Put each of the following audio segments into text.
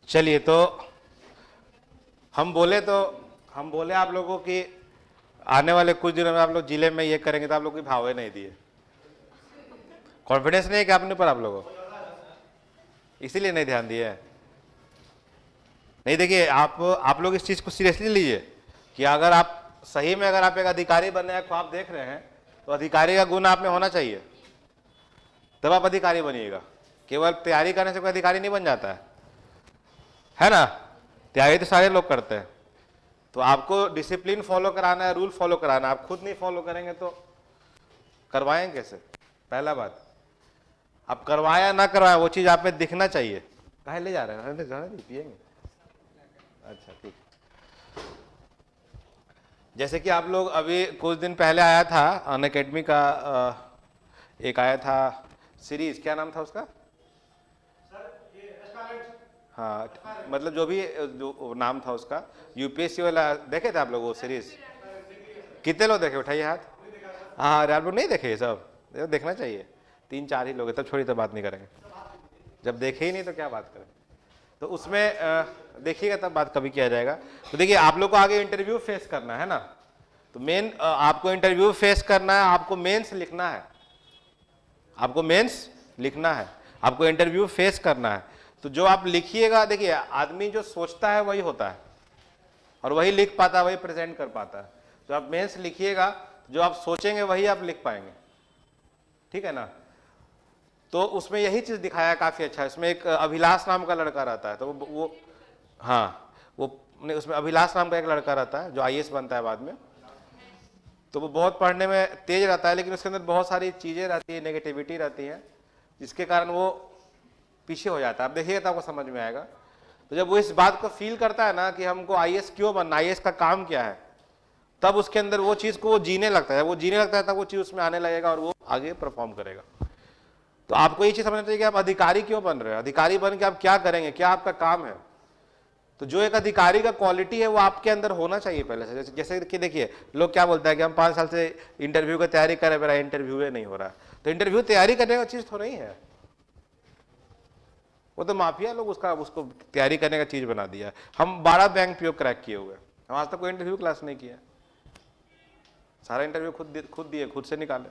चलिए, तो हम बोले आप लोगों की आने वाले कुछ दिनों में आप लोग जिले में ये करेंगे, तो आप लोग की भावे नहीं दिए। कॉन्फिडेंस नहीं है क्या अपने पर आप लोगों को, इसीलिए नहीं ध्यान दिए। नहीं, देखिए आप लोग इस चीज को सीरियसली लीजिए कि अगर आप सही में अगर आप एक अधिकारी बनने का ख्वाब देख रहे हैं तो अधिकारी का गुण आप में होना चाहिए, तब आप अधिकारी बनिएगा। केवल तैयारी करने से कोई अधिकारी नहीं बन जाता है ना। तैयारी तो सारे लोग करते हैं, तो आपको डिसिप्लिन फॉलो कराना है, रूल फॉलो कराना है। आप खुद नहीं फॉलो करेंगे तो करवाएं कैसे? पहला बात, आप करवाया ना करवाया वो चीज आप में दिखना चाहिए। कहाँ ले जा रहे हैं? पिएंगे? अच्छा, ठीक। जैसे कि आप लोग अभी कुछ दिन पहले आया था अनअकैडमी का एक आया था सीरीज, क्या नाम था उसका? हाँ, मतलब जो नाम था उसका, यूपीएससी वाला। देखे थे आप लोग वो सीरीज? कितने लोग देखे? उठाइए हाथ। हाँ, अरे आप लोग नहीं देखे? सब देखना चाहिए। 3-4 ही लोग हैं, तब छोड़ी, तो बात नहीं करेंगे। जब देखे ही नहीं तो क्या बात करें। तो उसमें देखिएगा, तब बात कभी किया जाएगा। तो देखिए, आप लोग को आगे इंटरव्यू फेस करना है ना, तो मेन आपको इंटरव्यू फेस करना है, आपको मेंस लिखना है, आपको मेंस लिखना है, आपको इंटरव्यू फेस करना है। तो जो आप लिखिएगा, देखिए आदमी जो सोचता है वही होता है, और वही लिख पाता है, वही प्रेजेंट कर पाता है। जो आप मेंस लिखिएगा, जो आप सोचेंगे वही आप लिख पाएंगे, ठीक है ना। तो उसमें यही चीज दिखाया काफी अच्छा है। इसमें एक अभिलाष नाम का लड़का रहता है, तो वो हाँ, वो उसमें अभिलाष नाम का एक लड़का रहता है जो आईएएस बनता है बाद में। तो वो बहुत पढ़ने में तेज रहता है, लेकिन उसके अंदर बहुत सारी चीजें रहती है, नेगेटिविटी रहती है, जिसके कारण वो पीछे हो जाता है। आप देखिएगा तो आपको समझ में आएगा। तो जब वो इस बात को फील करता है ना कि हमको आईएएस क्यों बनना, आईएएस का काम क्या है, तब उसके अंदर वो चीज को वो जीने लगता है। वो जीने लगता है तब वो चीज उसमें आने लगेगा और वो आगे परफॉर्म करेगा। तो आपको ये चीज समझना चाहिए कि आप अधिकारी क्यों बन रहे हैं, अधिकारी बन के आप क्या करेंगे, क्या आपका काम है। तो जो एक अधिकारी का क्वालिटी है वो आपके अंदर होना चाहिए पहले से। जैसे कि देखिए, लोग क्या बोलते हैं कि हम 5 साल से इंटरव्यू की तैयारी कर रहे हैं, मेरा इंटरव्यू नहीं हो रहा है। तो इंटरव्यू तैयारी करने का चीज तो नहीं है, वो तो माफिया लोग उसको तैयारी करने का चीज बना दिया। हम 12 बैंक पीओ क्रैक किए हुए, हम आज तक कोई इंटरव्यू क्लास नहीं किया, सारा इंटरव्यू खुद दिए, खुद से निकाले।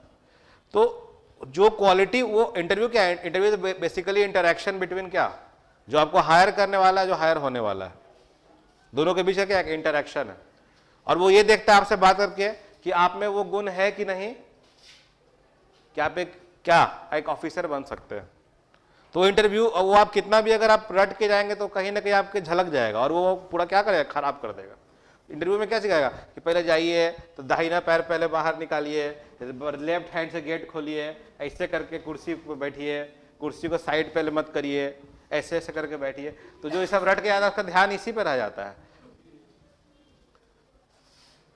तो जो क्वालिटी, वो इंटरव्यू क्या है? इंटरव्यू बेसिकली इंटरेक्शन बिटवीन क्या, जो आपको हायर करने वाला है, जो हायर होने वाला है, दोनों के बीच का क्या इंटरेक्शन है। और वो ये देखता है आपसे बात करके कि आप में वो गुण है कि नहीं, कि आप एक ऑफिसर बन सकते हैं। तो इंटरव्यू वो आप कितना भी अगर आप रट के जाएंगे तो कहीं ना कहीं आपके झलक जाएगा, और वो पूरा क्या करेगा, खराब कर देगा। इंटरव्यू में क्या सिखाएगा कि पहले जाइए तो दाहिना पैर पहले बाहर निकालिए, लेफ्ट हैंड से गेट खोलिए, ऐसे करके कुर्सी पर बैठिए, कुर्सी को साइड पहले मत करिए, ऐसे ऐसे करके बैठिए। तो जो ये सब रट के आता है उसका ध्यान इसी पे रह जाता है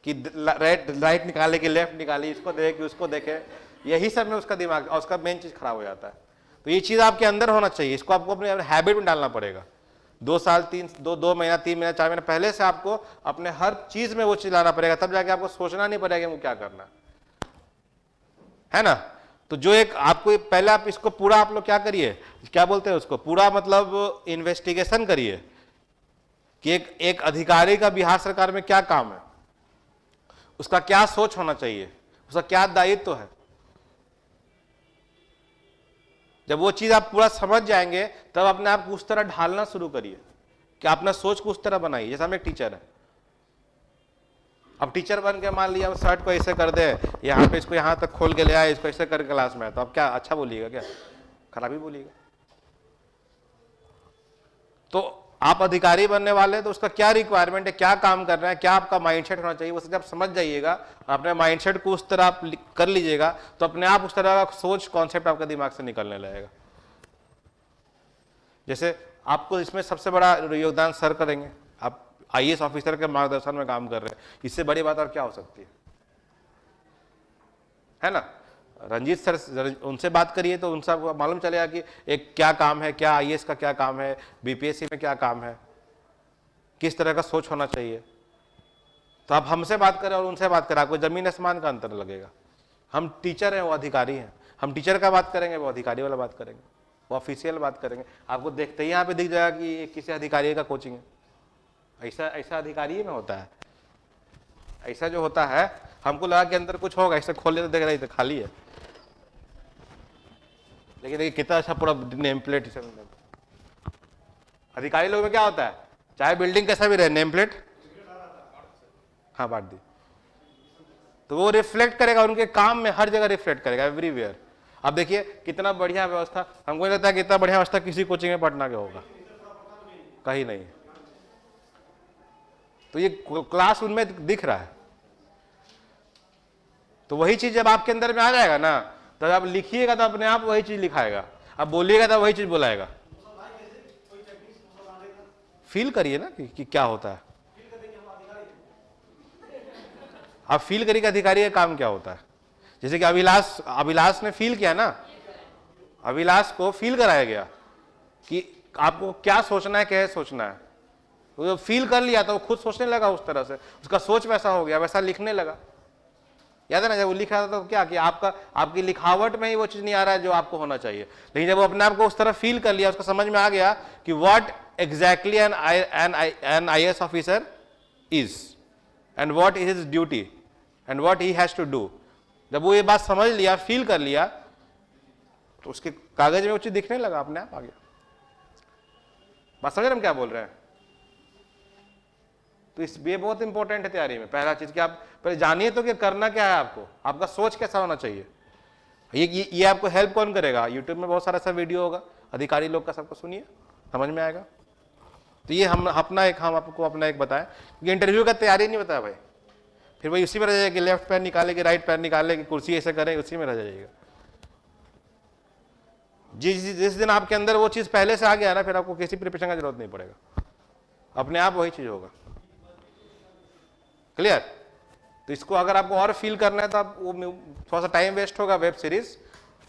कि राइट निकाले कि लेफ्ट निकाली, इसको देखे कि उसको देखे, यही सब में उसका दिमाग और उसका मेन चीज खराब हो जाता है। तो ये चीज आपके अंदर होना चाहिए, इसको आपको अपने हैबिट में डालना पड़ेगा। 2 साल 2 महीना 3 महीना 4 महीना पहले से आपको अपने हर चीज में वो चीज लाना पड़ेगा, तब जाके आपको सोचना नहीं पड़ेगा वो क्या करना है ना। तो जो एक आपको पहले आप इसको पूरा आप लोग क्या करिए, क्या बोलते हैं उसको, पूरा मतलब इन्वेस्टिगेशन करिए कि एक अधिकारी का बिहार सरकार में क्या काम है, उसका क्या सोच होना चाहिए, उसका क्या दायित्व है। जब वो चीज आप पूरा समझ जाएंगे तब अपने आप को उस तरह ढालना शुरू करिए कि अपना सोच को उस तरह बनाइए। जैसे हम एक टीचर है, अब टीचर बन के मान लिया शर्ट को ऐसे कर दे, यहाँ पे इसको यहाँ तक खोल के ले आए, इसको ऐसे करके क्लास में, तो अब क्या अच्छा बोलिएगा, क्या खराब ही बोलिएगा। तो आप अधिकारी बनने वाले तो उसका क्या रिक्वायरमेंट है, क्या काम करना है, क्या आपका माइंडसेट होना चाहिए, वो सब आप समझ जाइएगा, अपने माइंडसेट को उस तरह आप कर लीजिएगा, तो अपने आप उस तरह का सोच कॉन्सेप्ट आपका दिमाग से निकलने लगेगा। जैसे आपको इसमें सबसे बड़ा योगदान सर करेंगे, आप आईएएस ऑफिसर के मार्गदर्शन में काम कर रहे हैं, इससे बड़ी बात और क्या हो सकती है ना। रंजीत सर, उनसे बात करिए तो उनसे आपको मालूम चलेगा कि एक क्या काम है, क्या आईएएस का क्या काम है, बीपीएससी में क्या काम है, किस तरह का सोच होना चाहिए। तो आप हमसे बात करें और उनसे बात करें, आपको जमीन आसमान का अंतर लगेगा। हम टीचर हैं, वो अधिकारी हैं, हम टीचर का बात करेंगे, वो अधिकारी वाला बात करेंगे, वो ऑफिशियल बात करेंगे, आपको देखते ही यहाँ पे दिख जाएगा कि ये किसी अधिकारी का कोचिंग है। ऐसा ऐसा अधिकारी में होता है, ऐसा जो होता है हमको लगा कि अंदर कुछ होगा, ऐसा खोले तो देख रहा है खाली है, लेकिन देखिए कितना अच्छा पूरा नेम प्लेट। अधिकारी लोग में क्या होता है, चाहे बिल्डिंग कैसा भी रहे, नेम प्लेट हाँ बांट दी, तो वो रिफ्लेक्ट करेगा उनके काम में, हर जगह रिफ्लेक्ट करेगा, एवरीवेयर। अब देखिए कितना बढ़िया व्यवस्था, हमको लगता है कि इतना बढ़िया व्यवस्था किसी कोचिंग में पढ़ना के होगा, कहीं नहीं। तो ये क्लास उनमें दिख रहा है। तो वही चीज जब आपके अंदर में आ जाएगा ना, तब आप लिखिएगा तो अपने आप वही चीज लिखाएगा, आप बोलिएगा तो वही चीज बुलाएगा। फील करिए ना कि क्या होता है, आप फील करिए कि अधिकारी का काम क्या होता है। जैसे कि अभिलाष ने फील किया ना, अभिलाष को फील कराया गया कि आपको क्या सोचना है, कैसे सोचना है। वो जब फील कर लिया तो वो खुद सोचने लगा उस तरह से, उसका सोच वैसा हो गया, वैसा लिखने लगा। याद है ना, जब वो लिख रहा था तो क्या कि आपकी लिखावट में ही वो चीज नहीं आ रहा है जो आपको होना चाहिए, लेकिन जब वो अपने आप को उस तरह फील कर लिया, उसको समझ में आ गया कि what exactly an IAS officer is and what is his duty and what he has to do, जब वो ये बात समझ लिया, फील कर लिया, तो उसके कागज में वो चीज दिखने लगा, अपने आप आ गया। बात समझ रहे हम क्या बोल रहे हैं? तो ये बहुत इंपॉर्टेंट है तैयारी में। पहला चीज कि आप पहले जानिए तो कि करना क्या है, आपको आपका सोच कैसा होना चाहिए। ये आपको हेल्प कौन करेगा? यूट्यूब में बहुत सारा ऐसा वीडियो होगा अधिकारी लोग का, सबको सुनिए, समझ में आएगा। तो ये हम आपको अपना एक बताएं कि इंटरव्यू का तैयारी नहीं बताया भाई, फिर वही उसी में रह जाएगा कि लेफ्ट पैर निकाले कि राइट पैर निकाले कि कुर्सी ऐसे करें, उसी में रह जाइएगा। जिस दिन आपके अंदर वो चीज पहले से आ गया ना, फिर आपको किसी प्रिपरेशन का जरूरत नहीं पड़ेगा, अपने आप वही चीज होगा। क्लियर? तो इसको अगर आपको और फील करना है तो आप वो थोड़ा सा टाइम वेस्ट होगा, वेब सीरीज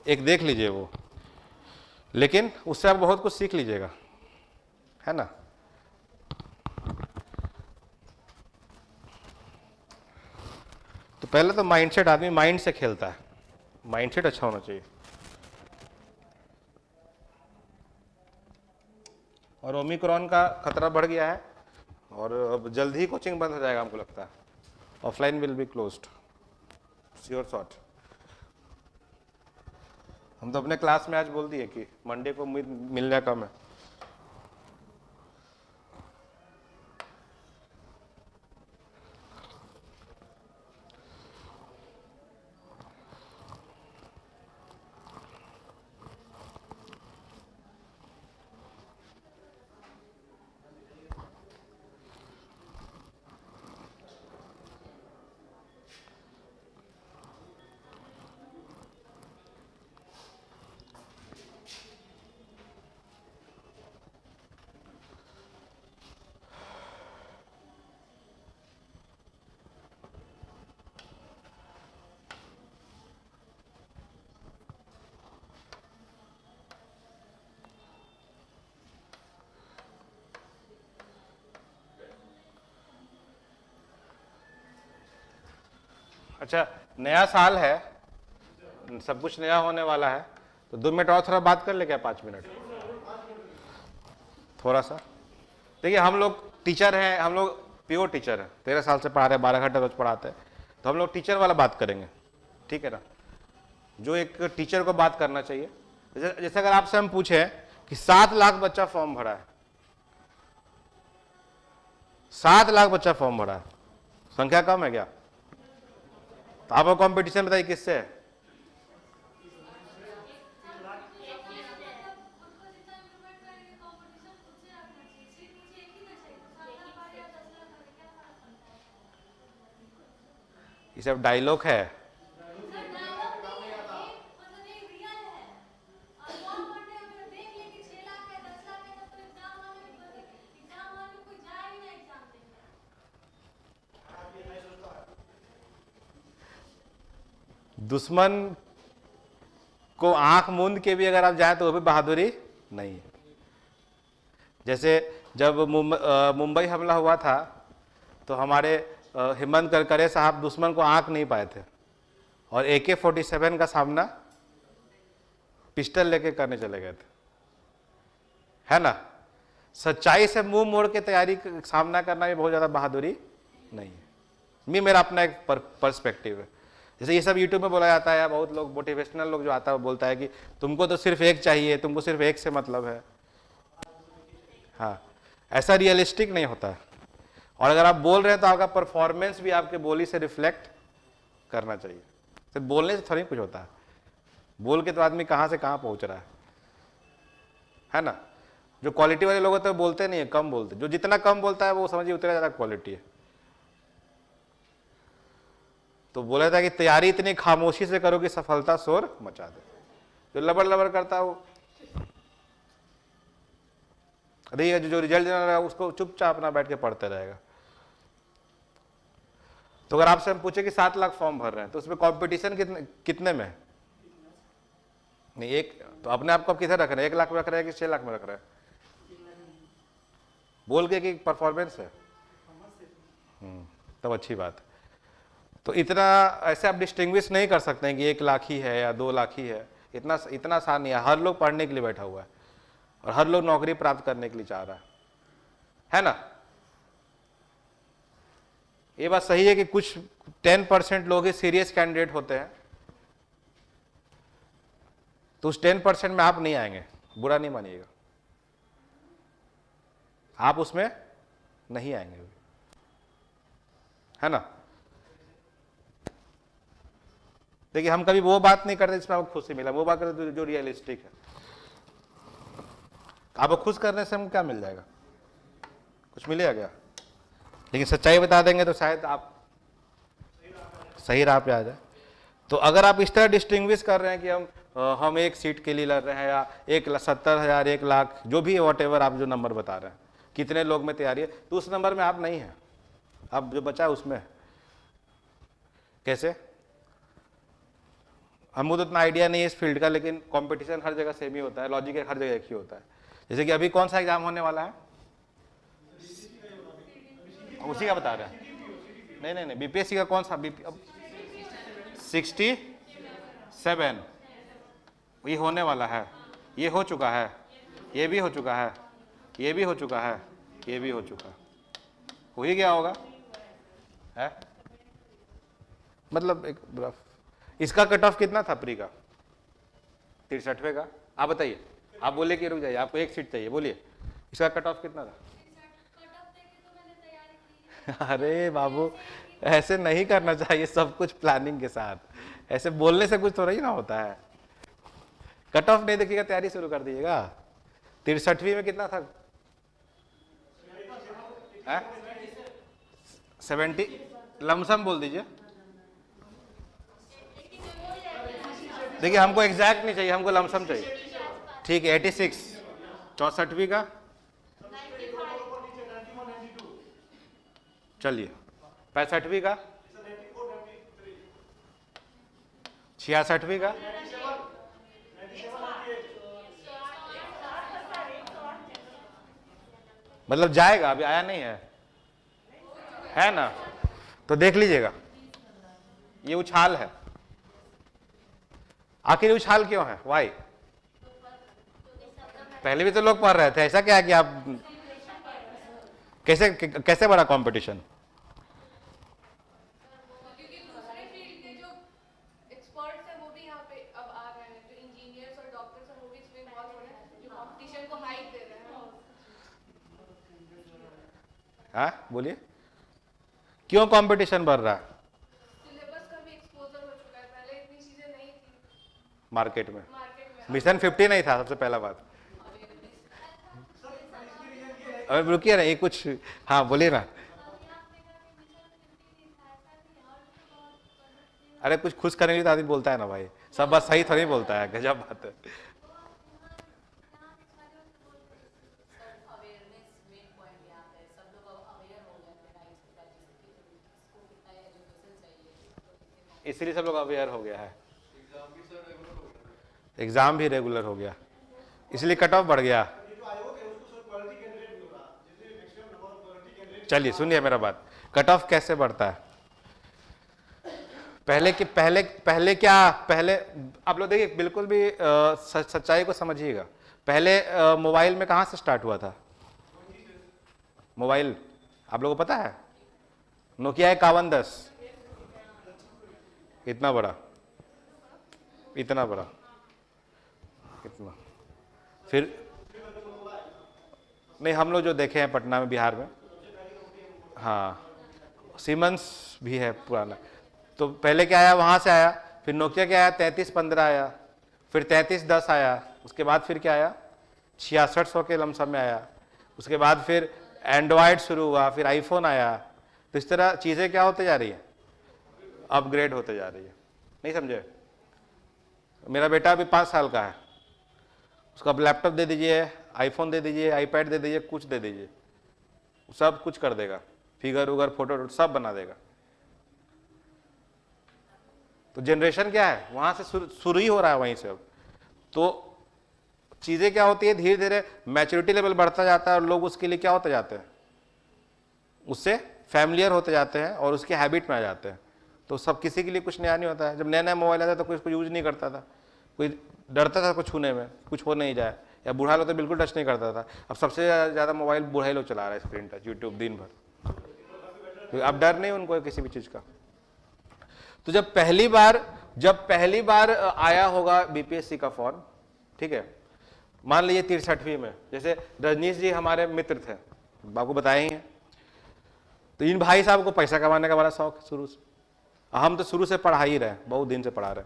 एक देख लीजिए वो, लेकिन उससे आप बहुत कुछ सीख लीजिएगा, है ना। तो पहले तो माइंडसेट, आदमी माइंड से खेलता है, माइंडसेट अच्छा होना चाहिए। और ओमिक्रॉन का खतरा बढ़ गया है और अब जल्द ही कोचिंग बंद हो जाएगा, हमको लगता है offline will be closed, sure shot. हम तो अपने क्लास में आज बोल दिए कि मंडे को मिलने कम है। अच्छा, नया साल है, सब कुछ नया होने वाला है, तो 2 मिनट और थोड़ा बात कर ले क्या? 5 मिनट थोड़ा सा। देखिए हम लोग टीचर हैं, हम लोग प्योर टीचर हैं, 13 साल से पढ़ा रहे हैं, 12 घंटे रोज पढ़ाते हैं, तो हम लोग टीचर वाला बात करेंगे, ठीक है ना, जो एक टीचर को बात करना चाहिए। जैसे अगर आपसे हम पूछे कि 7 लाख बच्चा फॉर्म भरा है, 7 लाख बच्चा फॉर्म भरा है, संख्या कम है क्या? तो आपको कंपटीशन बताइए किससे है? ये सब डायलॉग है। दुश्मन को आंख मूंद के भी अगर आप जाएं तो वो भी बहादुरी नहीं है। जैसे जब मुंबई हमला हुआ था तो हमारे हेमंत करकरे साहब दुश्मन को आंख नहीं पाए थे और AK-47 का सामना पिस्टल लेके करने चले गए थे। है ना। सच्चाई से मुंह मोड़ के तैयारी सामना करना भी बहुत ज़्यादा बहादुरी नहीं है। मेरा अपना एक पर्सपेक्टिव है। जैसे ये सब यूट्यूब में बोला जाता है, या बहुत लोग मोटिवेशनल लोग जो आता है वो बोलता है कि तुमको तो सिर्फ एक चाहिए, तुमको सिर्फ एक से मतलब है। हाँ, ऐसा रियलिस्टिक नहीं होता है। और अगर आप बोल रहे हैं तो आपका परफॉर्मेंस भी आपके बोली से रिफ्लेक्ट करना चाहिए। सिर्फ बोलने से थोड़ी कुछ होता है। बोल के तो आदमी कहाँ से कहाँ पहुँच रहा है ना। जो क्वालिटी वाले लोग होते हैं बोलते नहीं है, कम बोलते। जो जितना कम बोलता है वो समझिए उतना ज़्यादा क्वालिटी है। तो बोला था कि तैयारी इतनी खामोशी से करो कि सफलता शोर मचा दे। जो लबर लबर करता है वो जो रिजल्ट देना रहेगा उसको चुपचाप अपना बैठ के पढ़ते रहेगा। तो अगर आपसे हम पूछे कि 7 लाख फॉर्म भर रहे हैं तो उसमें कंपटीशन कितने में है? नहीं, एक तो अपने आप को आप किधर रख रहे हैं? 1 लाख में रख रहे हैं कि 6 लाख में रख रहे हैं? बोल के कि परफॉर्मेंस है। तब अच्छी बात है। तो इतना ऐसे आप डिस्टिंग्विश नहीं कर सकते हैं कि 1 लाख ही है या 2 लाख ही है। इतना आसान नहीं है। हर लोग पढ़ने के लिए बैठा हुआ है और हर लोग नौकरी प्राप्त करने के लिए चाह रहा है ना। ये बात सही है कि कुछ 10% लोग ही सीरियस कैंडिडेट होते हैं, तो उस 10% में आप नहीं आएंगे, बुरा नहीं मानिएगा, आप उसमें नहीं आएंगे, है ना। देखिए, हम कभी वो बात नहीं करते जिसमें आपको खुशी मिला, वो बात करते जो रियलिस्टिक है। आपको खुश करने से हम क्या मिल जाएगा? कुछ मिलेगा क्या? लेकिन सच्चाई बता देंगे तो शायद आप सही राह पे आ जाए। तो अगर आप इस तरह डिस्टिंग्विश कर रहे हैं कि हम एक सीट के लिए लड़ रहे हैं या 1,70,000 1 लाख जो भी वॉट एवर आप जो नंबर बता रहे हैं, कितने लोग में तैयारी है, तो उस नंबर में आप नहीं हैं। आप जो बचा है उसमें कैसे? हमको तो इतना आइडिया नहीं है इस फील्ड का, लेकिन कंपटीशन हर जगह सेम ही होता है, लॉजिक हर जगह एक ही होता है। जैसे कि अभी कौन सा एग्जाम होने वाला है? उसी का बता रहे हैं? नहीं, बीपीएससी का कौन सा? 67 ये होने वाला है, ये हो चुका है, ये भी हो चुका है, ये भी हो चुका है, ये भी हो चुका है, हो ही गया होगा है। मतलब एक रफ। इसका कट ऑफ कितना था प्री का? 63वें का? आप बताइए, आप बोले कि रुक जाइए, आपको एक सीट चाहिए, बोलिए इसका कट ऑफ कितना था? अरे बाबू, ऐसे नहीं करना चाहिए, सब कुछ प्लानिंग के साथ। ऐसे बोलने से कुछ तो नहीं ना होता है। कट ऑफ नहीं देखिएगा, तैयारी शुरू कर दीजिएगा। 63वीं में कितना था? 70 लमसम बोल दीजिए। देखिए, हमको एग्जैक्ट नहीं चाहिए, हमको लमसम चाहिए। ठीक है, 86। 64वीं का? चलिए, 65वीं का? 66वीं का? मतलब जाएगा, अभी आया नहीं है ना। तो देख लीजिएगा, ये उछाल है। आखिर उछाल क्यों है? वाई? पहले भी तो लोग पढ़ रहे थे, ऐसा क्या है कि आप कैसे बड़ा कंपटीशन? क्योंकि दूसरे फील्ड के जो एक्सपर्ट्स हैं वो भी यहाँ पे अब आ रहे हैं, जो इंजीनियर्स और डॉक्टर्स हैं वो भी इसमें इन्वॉल्व हो रहे हैं, जो कंपटीशन को हाइट दे रहे हैं। हाँ, बोलिए, क्यों कंपटीशन बढ़ रहा है? सिलेबस का भी एक्सपोजर हो चुका है, पहले इतनी चीजें नहीं थी मार्केट में। मिशन 50 नहीं था, सबसे पहला बात। अरे रुकिए ना, ये कुछ, हाँ बोलिए ना। अरे कुछ खुश करने के लिए तो आदमी बोलता है ना भाई, सब बात सही थोड़ी बोलता है, गजब बात है। इसलिए सब लोग अवेयर हो गया है, एग्जाम भी रेगुलर हो गया, इसलिए कट ऑफ बढ़ गया। चलिए सुनिए मेरा बात, कट ऑफ कैसे बढ़ता है? पहले क्या, पहले आप लोग देखिए, बिल्कुल भी सच्चाई को समझिएगा। पहले मोबाइल में कहाँ से स्टार्ट हुआ था मोबाइल, आप लोगों को पता है? नोकिया 5110, इतना बड़ा, इतना बड़ा, इतना। फिर नहीं, हम लोग जो देखे हैं पटना में, बिहार में, हाँ, सीमेंस भी है पुराना। तो पहले क्या आया, वहाँ से आया, फिर नोकिया क्या आया, 3315 आया, फिर 3310 आया, उसके बाद फिर क्या आया, 6600 के लमसम में आया, उसके बाद फिर एंड्रॉयड शुरू हुआ, फिर आईफोन आया। तो इस तरह चीज़ें क्या होते जा रही है, अपग्रेड होते जा रही है। नहीं समझे? मेरा बेटा अभी 5 साल का है, उसको अब लैपटॉप दे दीजिए, आईफोन दे दीजिए, आईपैड दे दीजिए, कुछ दे दीजिए, सब कुछ कर देगा, फिगर उगर फोटो सब बना देगा। तो जनरेशन क्या है, वहां से शुरू ही हो रहा है, वहीं से। अब तो चीजें क्या होती है, धीरे धीरे मैच्योरिटी लेवल बढ़ता जाता है और लोग उसके लिए क्या होते जाते हैं, उससे फैमिलियर होते जाते हैं और उसके हैबिट में आ जाते हैं। तो सब किसी के लिए कुछ नया नहीं होता है। जब नया नया मोबाइल आता था तो कोई इसको यूज नहीं करता था, कोई डरता था कुछ छूने में, कुछ हो नहीं जाए, या बूढ़ा लोग तो बिल्कुल टच नहीं करता था। अब सबसे ज़्यादा मोबाइल बूढ़ा ही लोग चला रहा है, स्क्रीन टच, यूट्यूब दिन भर। तो अब डर नहीं उनको किसी भी चीज़ का। तो जब पहली बार आया होगा बीपीएससी का फॉर्म, ठीक है, मान लीजिए 63वीं में, जैसे रजनीश जी हमारे मित्र थे, आपको बताए ही हैं। तो इन भाई साहब को पैसा कमाने का बड़ा शौक है शुरू से। हम तो शुरू से पढ़ा ही रहे, बहुत दिन से पढ़ा रहे।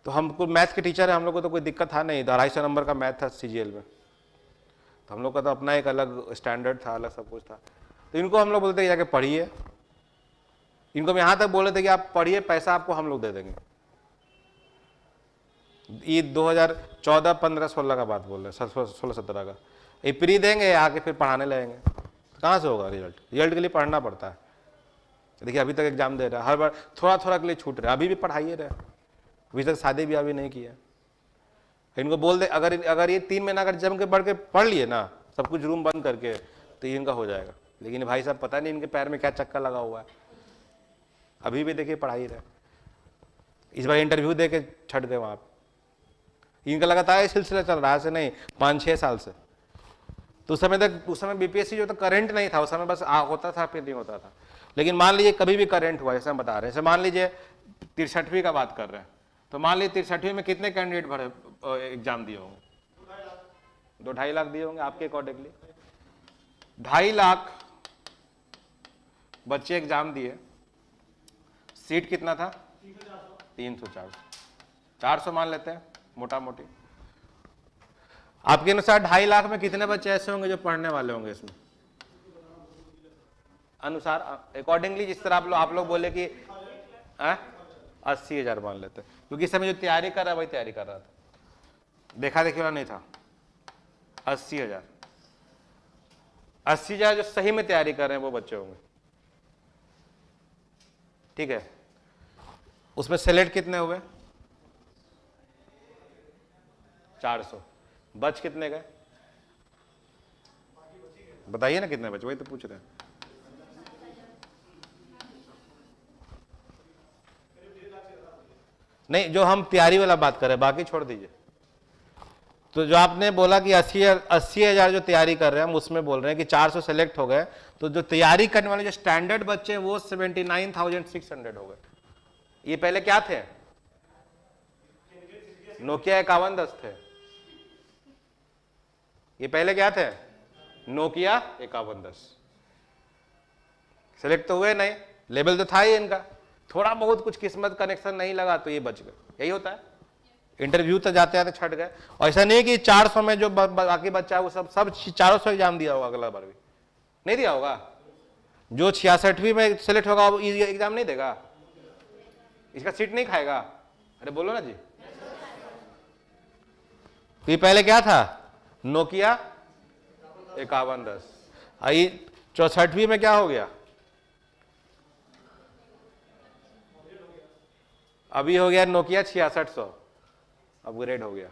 तो हमको मैथ के टीचर है, हम लोग को तो कोई दिक्कत था नहीं, 250 नंबर का मैथ था सीजीएल में। तो हम लोग का तो अपना एक अलग स्टैंडर्ड था, अलग सब कुछ था। तो इनको हम लोग बोलते कि जाके पढ़िए, इनको हम यहाँ तक बोले थे कि आप पढ़िए, पैसा आपको हम लोग दे देंगे। ये 2014, 15, 16 का बात बोल रहे हैं, 16, 17 का। ये प्री देंगे, आके फिर पढ़ाने लगेंगे। कहाँ से होगा रिजल्ट के लिए पढ़ना पड़ता है। देखिए अभी तक एग्जाम दे रहा है, हर बार थोड़ा थोड़ा के लिए छूट रहा है, अभी भी पढ़ाइए रहे, अभी तक शादी ब्याह भी नहीं किया। इनको बोल दे, अगर ये 3 महीना अगर जम के बढ़ के पढ़ लिए ना, सब कुछ रूम बंद करके, तो इनका हो जाएगा। लेकिन भाई साहब पता नहीं इनके पैर में क्या चक्कर लगा हुआ है, अभी भी देखिए पढ़ाई रहे। इस बार इंटरव्यू दे के छट गए वहाँ पे। इनका लगातार ये सिलसिला चल रहा है, ऐसे नहीं 5-6 साल से। तो उस समय बीपीएससी जो था करंट नहीं था, उस समय बस होता था फिर नहीं होता था। लेकिन मान लीजिए कभी भी करंट हुआ, जैसे हम बता रहे हैं, जैसे मान लीजिए 63वीं का बात कर रहे हैं, तो मान लीजिए 63वीं में कितने कैंडिडेट भरे एग्जाम दिए होंगे? 2-2.5 लाख दिए होंगे आपके अकॉर्डिंगली। 2.5 लाख बच्चे एग्जाम दिए, सीट कितना था? 300-400, 400 मान लेते हैं मोटा मोटी। आपके अनुसार 2.5 लाख में कितने बच्चे ऐसे होंगे जो पढ़ने वाले होंगे इसमें अनुसार, अकॉर्डिंगली? जिस तरह आप लोग बोले कि 80,000 मान लेते हैं, क्योंकि इस समय जो तैयारी कर रहा है वही तैयारी कर रहा था, देखा देखी वाला नहीं था। 80,000 जो सही में तैयारी कर रहे हैं वो बच्चे होंगे, ठीक है। उसमें सेलेक्ट कितने हुए? 400। बच कितने गए बताइए ना, कितने बचे, वही तो पूछ रहे हैं। नहीं, जो हम तैयारी वाला बात कर रहे हैं, बाकी छोड़ दीजिए। तो जो आपने बोला कि 80,000 जो तैयारी कर रहे हैं, हम उसमें बोल रहे हैं कि 400 सेलेक्ट हो गए, तो जो तैयारी करने वाले जो स्टैंडर्ड बच्चे हैं वो 79,600 हो गए। ये पहले क्या थे? नोकिया 5110 थे। ये पहले क्या थे? नोकिया 5110। सेलेक्ट तो हुए नहीं, लेवल तो था ही इनका, थोड़ा बहुत कुछ किस्मत कनेक्शन नहीं लगा तो ये बच गए। यही होता है, इंटरव्यू तक जाते जाते छट गए। और ऐसा नहीं कि 400 में जो बाकी बच्चा है वो सब 400 एग्जाम दिया होगा, अगला बार भी नहीं दिया होगा। जो 66वीं में सेलेक्ट होगा वो एग्जाम नहीं देगा, इसका सीट नहीं खाएगा। अरे बोलो ना जी। तो ये पहले क्या था? नोकिया 5110। आई 64वीं में क्या हो गया? अभी हो गया नोकिया 6600, अपग्रेड हो गया।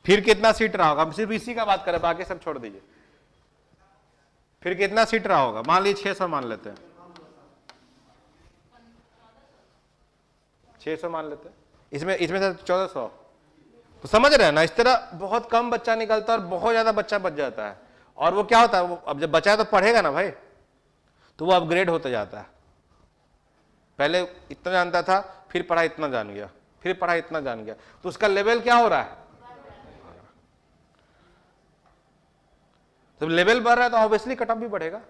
फिर कितना सीट रहा होगा? सिर्फ इसी का बात करें, बाकी सब छोड़ दीजिए। फिर कितना सीट रहा होगा? मान लीजिए 600 मान लेते हैं, 600 मान लेते हैं। इसमें से 1400 तो समझ रहे हैं ना, इस तरह बहुत कम बच्चा निकलता है और बहुत ज्यादा बच्चा बच जाता है। और वो क्या होता है, वो अब जब बचा है तो पढ़ेगा ना भाई, तो वो अपग्रेड होता जाता है। पहले इतना जानता था, फिर पढ़ा इतना जान गया, फिर पढ़ा इतना जान गया, तो उसका लेवल क्या हो रहा है, जब लेवल बढ़ रहा है तो ऑब्वियसली कट ऑफ भी बढ़ेगा।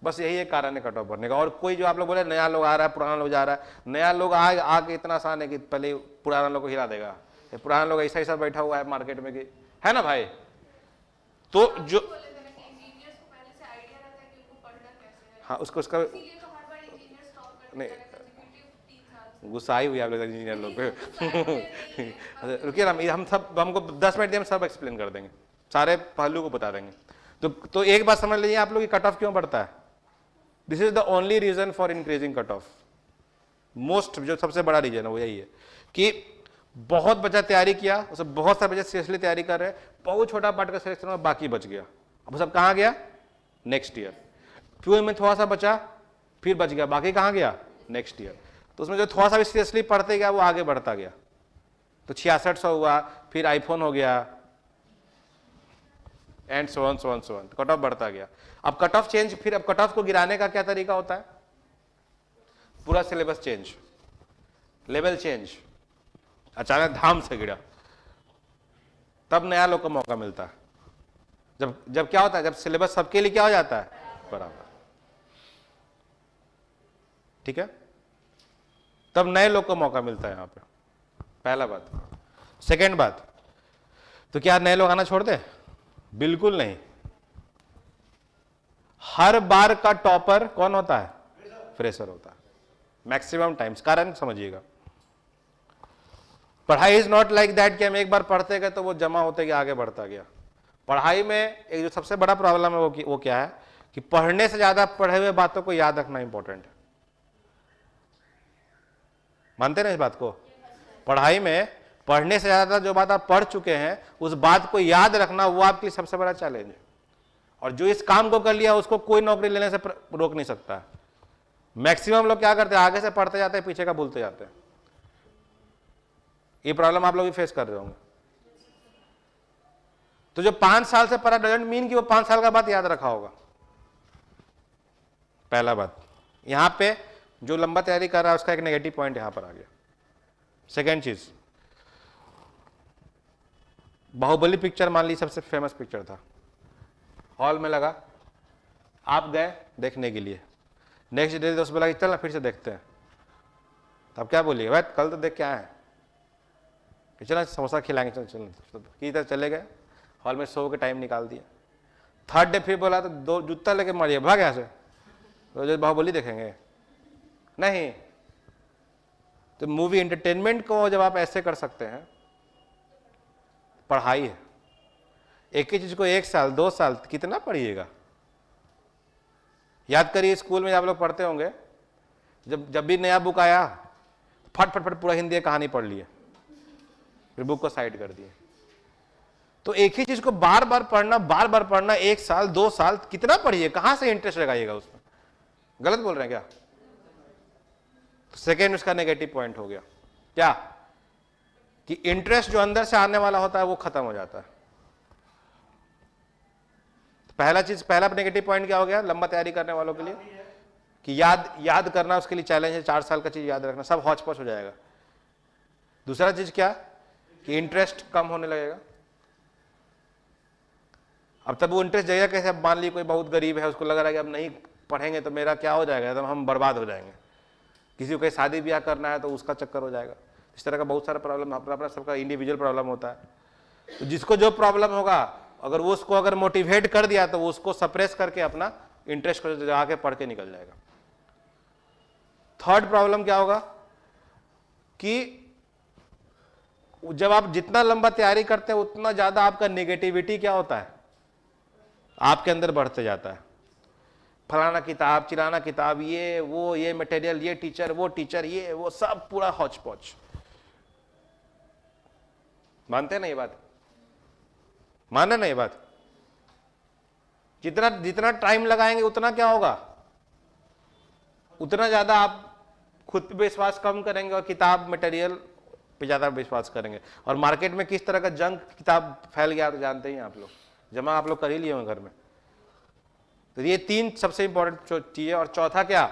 बस यही एक कारण है कट ऑफ बढ़ने का। और कोई जो आप लोग बोले नया लोग आ रहा है, पुराना लोग जा रहा है, नया लोग आके इतना आसान है कि पहले पुराना लोग को हिला देगा। पुराना लोग ऐसा ऐसा बैठा हुआ है मार्केट में कि, है ना भाई। तो जो बोले थे ना कि इंजीनियर्स को पहले से आइडिया रहता है कि उनको पढ़ना कैसे है, हाँ उसका इसीलिए तो हर बार इंजीनियर स्टॉप कर देता है कंसेक्यूटिव 3 साल से। गुस्सा आई हुई आप लोग इंजीनियर लोग पे। रुकिए ना, हम सब, हमको 10 मिनट में हम सब एक्सप्लेन कर देंगे, सारे पहलू को बता देंगे। तो एक बात समझ लीजिए आप लोग, कट ऑफ क्यों बढ़ता है। This is the only reason for increasing cut off. Most जो सबसे बड़ा रीजन है वो यही है कि बहुत बच्चा तैयारी किया, उसे बहुत सारे बच्चे सीरियसली तैयारी कर रहे हैं, बहुत छोटा पार्ट का सिलेक्शन हुआ, बाकी बच गया। अब सब कहाँ गया, नेक्स्ट ईयर। फिर में थोड़ा सा बचा, फिर बच गया, बाकी कहाँ गया, नेक्स्ट ईयर। तो उसमें जो थोड़ा सा भी सीरियसली पढ़ते गया वो आगे बढ़ता गया। तो 6600 हुआ, फिर आईफोन हो गया, and so on so on so on, cut off बढ़ता गया। अब कट ऑफ चेंज, फिर अब कट ऑफ को गिराने का क्या तरीका होता है, पूरा सिलेबस चेंज, लेवल चेंज। अचानक धाम से गिरा, तब नया लोग को मौका मिलता है। जब क्या होता है, जब सिलेबस सबके लिए क्या हो जाता है, बराबर, ठीक है, तब नए लोग को मौका मिलता है यहां पे। पहला बात। सेकेंड बात, तो क्या नए लोग आना छोड़ दे, बिल्कुल नहीं। हर बार का टॉपर कौन होता है, फ्रेशर होता है, मैक्सिमम टाइम्स। कारण समझिएगा, पढ़ाई इज नॉट लाइक दैट कि हम एक बार पढ़ते गए तो वो जमा होते गया, आगे बढ़ता गया। पढ़ाई में एक जो सबसे बड़ा प्रॉब्लम है वो क्या है कि पढ़ने से ज्यादा पढ़े हुए बातों को याद रखना इंपॉर्टेंट है। मानते ना इस बात को, पढ़ाई में पढ़ने से ज्यादा जो बात आप पढ़ चुके हैं उस बात को याद रखना, वो आपके लिए सबसे बड़ा चैलेंज है। और जो इस काम को कर लिया उसको कोई नौकरी लेने से रोक नहीं सकता। मैक्सिमम लोग क्या करते हैं, आगे से पढ़ते जाते हैं, पीछे का भूलते जाते हैं। ये प्रॉब्लम आप लोग भी फेस कर रहे होंगे। तो जो 5 साल से पढ़ा डजंट मीन कि वो 5 साल का बात याद रखा होगा। पहला बात, यहां पे जो लंबा तैयारी कर रहा है उसका एक नेगेटिव पॉइंट यहां पर आ गया। सेकेंड चीज, बाहुबली पिक्चर मान ली सबसे फेमस पिक्चर था, हॉल में लगा, आप गए देखने के लिए, नेक्स्ट डे दोस्त बोला कि चल ना फिर से देखते हैं, तो आप क्या बोलिए, भाई कल तो देख के आए हैं, चलो समोसा खिलाएंगे, चल चल की तरह चले गए, हॉल में सो के टाइम निकाल दिया। थर्ड डे फिर बोला तो 2 जूता लेके मारिए, भाग यहाँ से, तो बाहुबली देखेंगे नहीं। तो मूवी एंटरटेनमेंट को जब आप ऐसे कर सकते हैं, पढ़ाई है, एक ही चीज को 1 साल 2 साल कितना पढ़िएगा। याद करिए स्कूल में आप लोग पढ़ते होंगे, जब भी नया बुक आया फट फट फट पूरा हिंदी कहानी पढ़ लिए, फिर बुक को साइड कर दिए। तो एक ही चीज को बार बार पढ़ना 1 साल 2 साल कितना पढ़िए, कहां से इंटरेस्ट लगाइएगा उसमें। गलत बोल रहे हैं क्या। तो सेकेंड उसका नेगेटिव पॉइंट हो गया क्या, कि इंटरेस्ट जो अंदर से आने वाला होता है वो खत्म हो जाता है। तो पहला नेगेटिव पॉइंट क्या हो गया लंबा तैयारी करने वालों के लिए, कि याद करना उसके लिए चैलेंज है। 4 साल का चीज याद रखना सब हौच पौच हो जाएगा। दूसरा चीज क्या, कि इंटरेस्ट कम होने लगेगा। अब तब वो इंटरेस्ट जाएगा कैसे, अब मान लीजिए कोई बहुत गरीब है, उसको लग रहा है कि अब नहीं पढ़ेंगे तो मेरा क्या हो जाएगा, तो हम बर्बाद हो जाएंगे। किसी को कहीं शादी ब्याह करना है तो उसका चक्कर हो जाएगा। इस तरह का बहुत सारा प्रॉब्लम, अपना सबका इंडिविजुअल प्रॉब्लम होता है। तो जिसको जो प्रॉब्लम होगा, अगर वो उसको अगर मोटिवेट कर दिया तो वो उसको सप्रेस करके अपना इंटरेस्ट को जगा के पढ़ के निकल जाएगा। थर्ड प्रॉब्लम क्या होगा, कि जब आप जितना लंबा तैयारी करते हैं उतना ज्यादा आपका नेगेटिविटी क्या होता है, आपके अंदर बढ़ते जाता है। फलाना किताब, चिराना किताब, ये वो, ये मटेरियल, ये टीचर, वो टीचर, ये वो, सब पूरा हौच पौच। मानते हैं ना ये बात, माने ना ये बात। जितना टाइम लगाएंगे उतना क्या होगा, उतना ज्यादा आप खुद पे विश्वास कम करेंगे और किताब मटेरियल पे ज़्यादा विश्वास करेंगे। और मार्केट में किस तरह का जंक किताब फैल गया तो जानते ही हैं आप लोग, जमा आप लोग कर ही लिए होंगे घर में। तो ये 3 सबसे इंपॉर्टेंट चीज़ है। और चौथा क्या,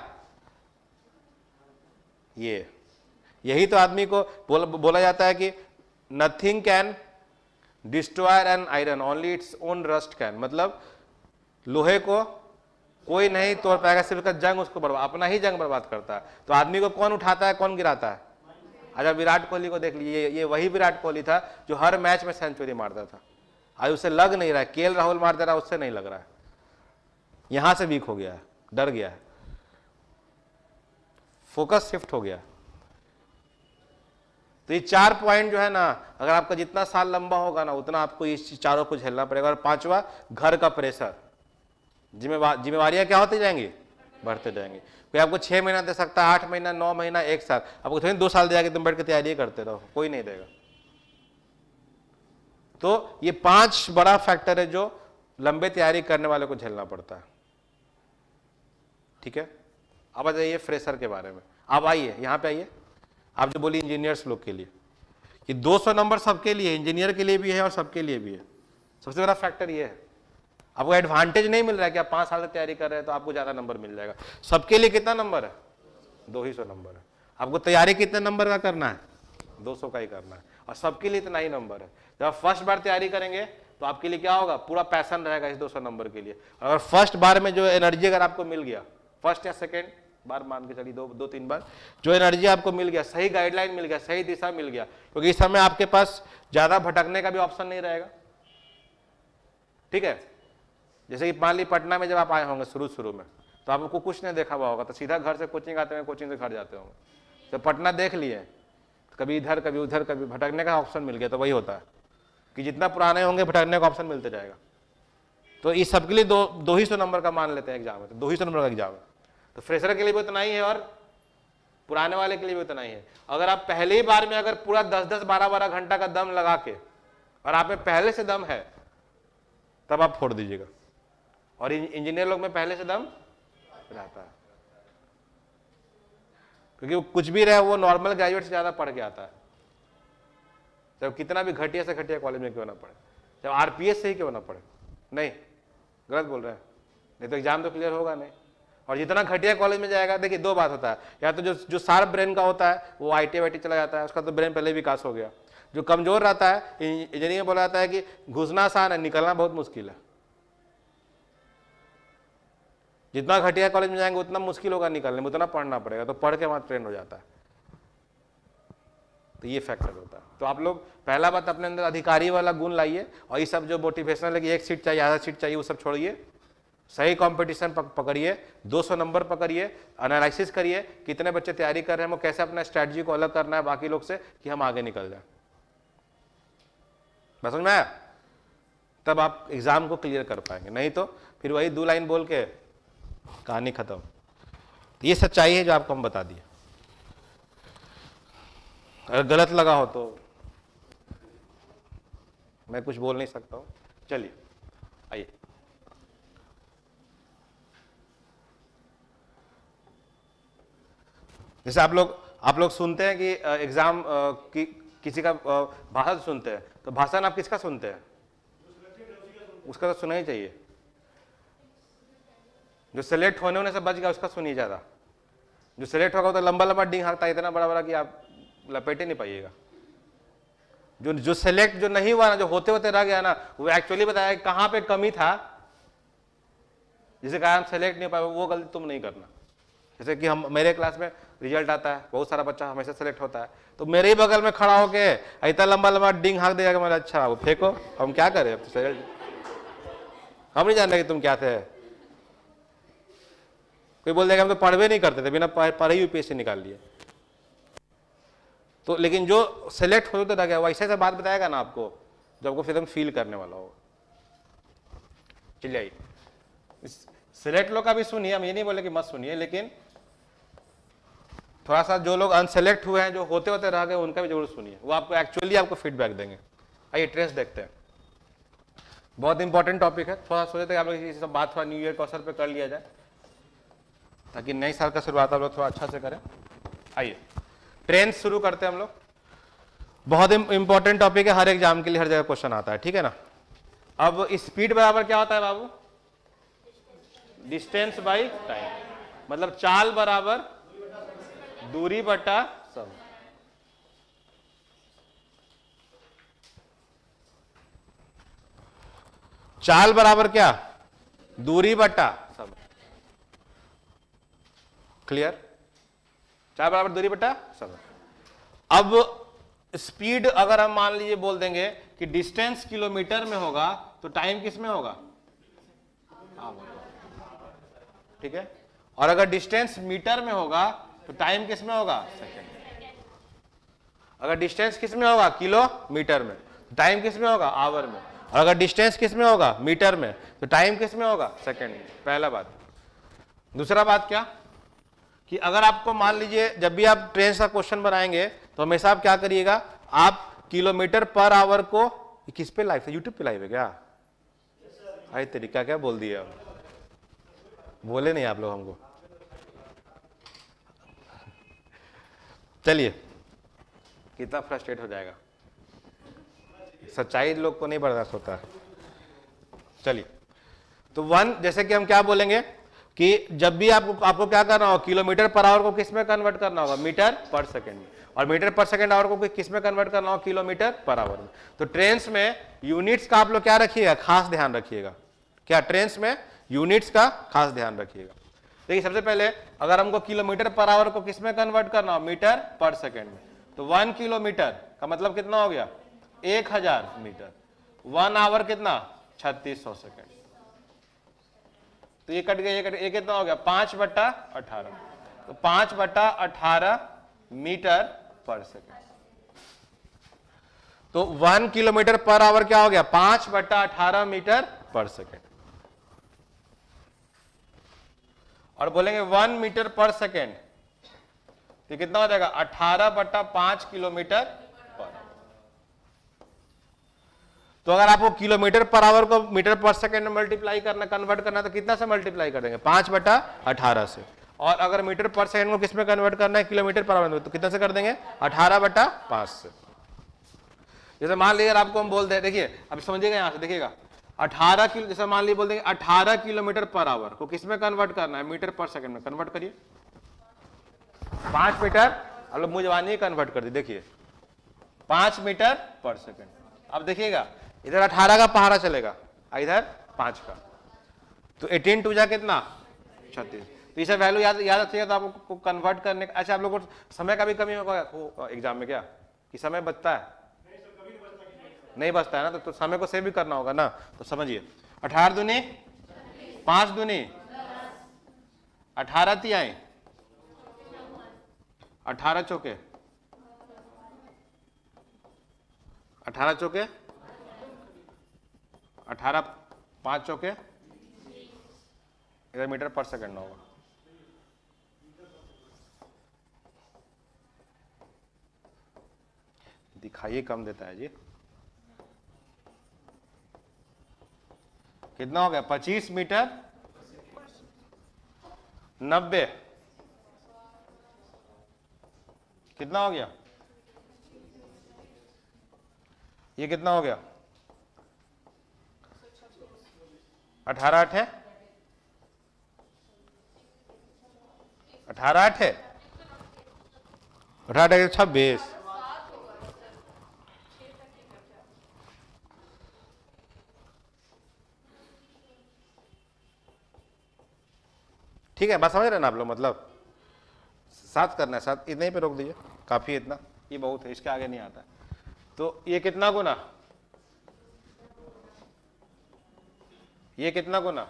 यही तो आदमी को बोला जाता है कि nothing can destroy an iron, only its own rust can. मतलब लोहे को कोई नहीं तोड़ पाएगा, सिर्फ का जंग उसको बर्बाद, अपना ही जंग बर्बाद करता है। तो आदमी को कौन उठाता है, कौन गिराता है? अच्छा विराट कोहली को देख लीजिए, ये वही विराट कोहली था जो हर मैच में सेंचुरी मारता था। आज उसे लग नहीं रहा है, केएल राहुल मार दे रहा है, उससे नहीं लग रहा है, यहां से वीक हो गया है, डर गया है, फोकस शिफ्ट हो गया। तो ये 4 पॉइंट जो है ना, अगर आपका जितना साल लंबा होगा ना उतना आपको इस चारों को झेलना पड़ेगा। और 5वां, घर का प्रेशर, जिम्मेवारियां क्या होती जाएंगी, बढ़ते जाएंगे। कोई आपको 6 महीना दे सकता है, 8 महीना, 9 महीना, 1 साल, आपको थोड़ी 2 साल देगा कि तुम बैठ के तैयारी करते रहो, कोई नहीं देगा। तो ये 5 बड़ा फैक्टर है जो लंबे तैयारी करने वाले को झेलना पड़ता है। ठीक है, अब आ जाइए फ्रेशर के बारे में। आप आइए यहाँ पे आइए, आप जो बोली इंजीनियर्स लोग के लिए कि 200 नंबर सबके लिए, इंजीनियर के लिए भी है और सबके लिए भी है। सबसे बड़ा फैक्टर ये है, आपको एडवांटेज नहीं मिल रहा है कि आप 5 साल तक तैयारी कर रहे हैं तो आपको ज्यादा नंबर मिल जाएगा। सबके लिए कितना नंबर है, 200 नंबर है। आपको तैयारी कितने नंबर का करना है, 200 का ही करना है, और सबके लिए इतना ही नंबर है। जब आप फर्स्ट बार तैयारी करेंगे तो आपके लिए क्या होगा, पूरा पैशन रहेगा इस 200 नंबर के लिए। अगर फर्स्ट बार में जो एनर्जी अगर आपको मिल गया, फर्स्ट या सेकेंड बार मान के चलिए, 2-3 बार जो एनर्जी आपको मिल गया, सही गाइडलाइन मिल गया, सही दिशा मिल गया, क्योंकि इस समय आपके पास ज्यादा भटकने का भी ऑप्शन नहीं रहेगा। ठीक है, जैसे कि मान ली पटना में जब आप आए होंगे शुरू में, तो आपको कुछ नहीं देखा हुआ होगा, तो सीधा घर से कोचिंग आते हैं, कोचिंग से घर जाते होंगे। तो पटना देख लिए, कभी इधर कभी उधर, कभी भटकने का ऑप्शन मिल गया। तो वही होता है कि जितना पुराने होंगे भटकने का ऑप्शन मिलते जाएगा। तो इस सबके लिए 200 नंबर का मान लेते हैं एग्जाम में, तो 200 नंबर का एग्जाम है। तो फ्रेशर के लिए भी उतना ही है और पुराने वाले के लिए भी उतना ही है। अगर आप पहले ही बार में अगर पूरा 10-10, 12-12 घंटा का दम लगा के, और आप में पहले से दम है, तब आप फोड़ दीजिएगा। और इंजीनियर लोग में पहले से दम रहता है, क्योंकि वो कुछ भी रहे, वो नॉर्मल ग्रेजुएट से ज्यादा पढ़ के आता है, चाहे कितना भी घटिया से घटिया कॉलेज में क्यों ना पढ़े, चाहे आरपीएस से ही क्यों ना पढ़े। नहीं, गलत बोल रहे हैं, नहीं तो एग्जाम तो क्लियर होगा नहीं। और जितना घटिया कॉलेज में जाएगा, देखिए 2 बात होता है, या तो जो शार्प ब्रेन का होता है वो आईटी चला जाता है, उसका तो ब्रेन पहले विकास हो गया। जो कमजोर रहता है, इंजीनियरिंग में बोला जाता है कि घुसना आसान है, निकलना बहुत मुश्किल है। जितना घटिया कॉलेज में जाएंगे उतना मुश्किल होगा निकलने में, उतना पढ़ना पड़ेगा, तो पढ़ के वहां ट्रेंड हो जाता है। तो ये फैक्टर होता है। तो आप लोग पहला बात अपने अंदर अधिकारी वाला गुण लाइए, और ये सब जो मोटिवेशनल है कि 1 सीट चाहिए, आधा सीट चाहिए, वो सब छोड़िए। सही कंपटीशन पकड़िए, 200 नंबर पकड़िए, एनालिसिस करिए कितने बच्चे तैयारी कर रहे हैं, वो कैसे अपना स्ट्रैटेजी को अलग करना है बाकी लोग से कि हम आगे निकल जाए। बस समझ में आया? तब आप एग्जाम को क्लियर कर पाएंगे, नहीं तो फिर वही 2 लाइन बोल के कहानी खत्म। ये सच्चाई है जो आपको हम बता दिए। अगर गलत लगा हो तो मैं कुछ बोल नहीं सकता हूं। चलिए आइए, जैसे आप लोग सुनते हैं कि एग्जाम की किसी का भाषण सुनते हैं, तो भाषण आप किसका सुनते हैं? उसका तो सुनना ही चाहिए। जो सिलेक्ट होने से बच गया उसका सुनिए ज्यादा। जो सिलेक्ट होगा तो लंबा लंबा डिंग हाँकता है, इतना बड़ा बड़ा कि आप लपेटे नहीं पाइएगा। जो सिलेक्ट जो नहीं हुआ ना, जो होते होते रह गया ना, वो एक्चुअली बताया कहाँ पे कमी था, जिसे कारण सेलेक्ट नहीं पाया, वो गलती तुम नहीं करना। जैसे कि हम मेरे क्लास में रिजल्ट आता है, बहुत सारा बच्चा हमेशा सेलेक्ट होता है, तो मेरे ही बगल में खड़ा होके इतना लंबा लंबा डिंग हाँक देगा, मैं अच्छा वो फेंको, हम क्या करें, अब तो हम नहीं जान रहे कि तुम क्या थे। कोई बोल देगा हम तो पढ़वे नहीं करते थे, बिना पढ़े ही यूपीएससी निकाल लिए। तो लेकिन जो सेलेक्ट हो तो रह गया, वो ऐसे बात बताएगा ना आपको जो आपको फिर फील करने वाला हो। चलिए सिलेक्ट लोग का भी सुनिए, हम ये नहीं बोले कि मत सुनिए, लेकिन थोड़ा सा जो लोग अनसेलेक्ट हुए हैं, जो होते होते रह गए, उनका भी जरूर सुनिए, वो आपको एक्चुअली आपको फीडबैक देंगे। आइए ट्रेंड्स देखते हैं, बहुत इंपॉर्टेंट टॉपिक है। थोड़ा सोचे थे आप लोग ये सब बात थोड़ा न्यू ईयर के अवसर पे कर लिया जाए, ताकि नए साल का शुरुआत आप लोग थोड़ा अच्छा से करें। आइए ट्रेंड्स शुरू करते हैं हम लोग। बहुत इंपॉर्टेंट टॉपिक है, हर एग्जाम के लिए हर जगह क्वेश्चन आता है, ठीक है ना। अब स्पीड बराबर क्या होता है बाबू? डिस्टेंस बाई टाइम, मतलब चाल बराबर दूरी बटा समय। चाल बराबर क्या? दूरी बटा समय। क्लियर? चाल बराबर दूरी बटा समय। अब स्पीड अगर हम मान लीजिए बोल देंगे कि डिस्टेंस किलोमीटर में होगा तो टाइम किस में होगा? ठीक है। और अगर डिस्टेंस मीटर में होगा तो टाइम किस में होगा? सेकंड। अगर डिस्टेंस किस में होगा? किलोमीटर में, टाइम किस में होगा? आवर में। और अगर डिस्टेंस किस में होगा? मीटर में, तो टाइम किस में होगा? सेकंड में। पहला बात। दूसरा बात क्या कि अगर आपको मान लीजिए जब भी आप ट्रेन का क्वेश्चन बनाएंगे तो हमेशा आप क्या करिएगा, आप किलोमीटर पर आवर को किस पे लाइव है? यूट्यूब पे लाइव है क्या? भाई तरीका क्या बोल दिया, बोले नहीं आप लोग हमको। चलिए, कितना फ्रस्ट्रेट हो जाएगा, सच्चाई लोग को नहीं बर्दाश्त होता। चलिए, तो वन, जैसे कि हम क्या बोलेंगे कि जब भी आपको क्या करना होगा, किलोमीटर पर आवर को किस में कन्वर्ट करना होगा? मीटर पर सेकंड में। और मीटर पर सेकंड आवर को किस में कन्वर्ट करना होगा? किलोमीटर पर आवर में। तो ट्रेन्स में यूनिट्स का आप लोग क्या रखिएगा? खास ध्यान रखिएगा। क्या ट्रेन्स में यूनिट्स का खास ध्यान रखिएगा। देखिए, सबसे पहले अगर हमको किलोमीटर पर आवर को किस में कन्वर्ट करना हो? मीटर पर सेकंड में। तो 1 किलोमीटर का मतलब कितना हो गया? 1000 मीटर। 1 आवर कितना? 3600 सेकंड। तो ये कट गया, ये कट गया, ये कितना हो गया? 5/18। तो 5/18 मीटर पर सेकंड। तो 1 किलोमीटर पर आवर क्या हो गया? 5/18 मीटर पर सेकंड। और बोलेंगे 1 मीटर पर सेकंड, तो कितना हो जाएगा? 18/5 किलोमीटर पर आवर। तो अगर आपको किलोमीटर पर आवर को मीटर पर सेकंड में मल्टीप्लाई करना, कन्वर्ट करना, तो कितना से मल्टीप्लाई करेंगे? 5/18 से। और अगर मीटर पर सेकंड को किस में कन्वर्ट करना है? किलोमीटर पर आवर में, तो कितना से कर देंगे? 18/5 से। जैसे मान लीजिए आपको हम बोल दे, देखिए अब समझिएगा, यहां से देखिएगा, 18 किलो, जैसे मान लीजिए बोल देंगे 18 किलोमीटर पर आवर को किस में कन्वर्ट करना है? मीटर पर सेकंड में कन्वर्ट करिए। 5 मीटर, अब लोग मुझे जवानी कन्वर्ट कर दी, देखिए 5 मीटर पर सेकंड। अब देखिएगा इधर 18 का पहाड़ा चलेगा, इधर 5 का, तो 18 टू जा कितना? 36। तो ये वैल्यू याद रखिएगा, तो आपको कन्वर्ट करने का। अच्छा, आप लोगों को समय का भी कमी होगा एग्जाम में क्या, कि समय बचता है? नहीं बचता है ना, तो समय को सेव भी करना होगा ना। तो समझिए, 18 दूनी 5 दूनी 18 तिहाई 18 चौके 18 चौके 18 5 चौके, इधर मीटर पर सेकंड होगा। दिखाइए कम देता है जी। कितना हो गया? 25 मीटर 90, कितना हो गया? ये कितना हो गया? 18 8 है, 18 8 है, 18 26। ठीक है, बात समझ रहे हैं ना आप लोग? मतलब 7 करना है, 7 इतने ही पे रोक दीजिए, काफी, इतना ये बहुत है, इसके आगे नहीं आता। तो ये कितना गुना? ये कितना गुना?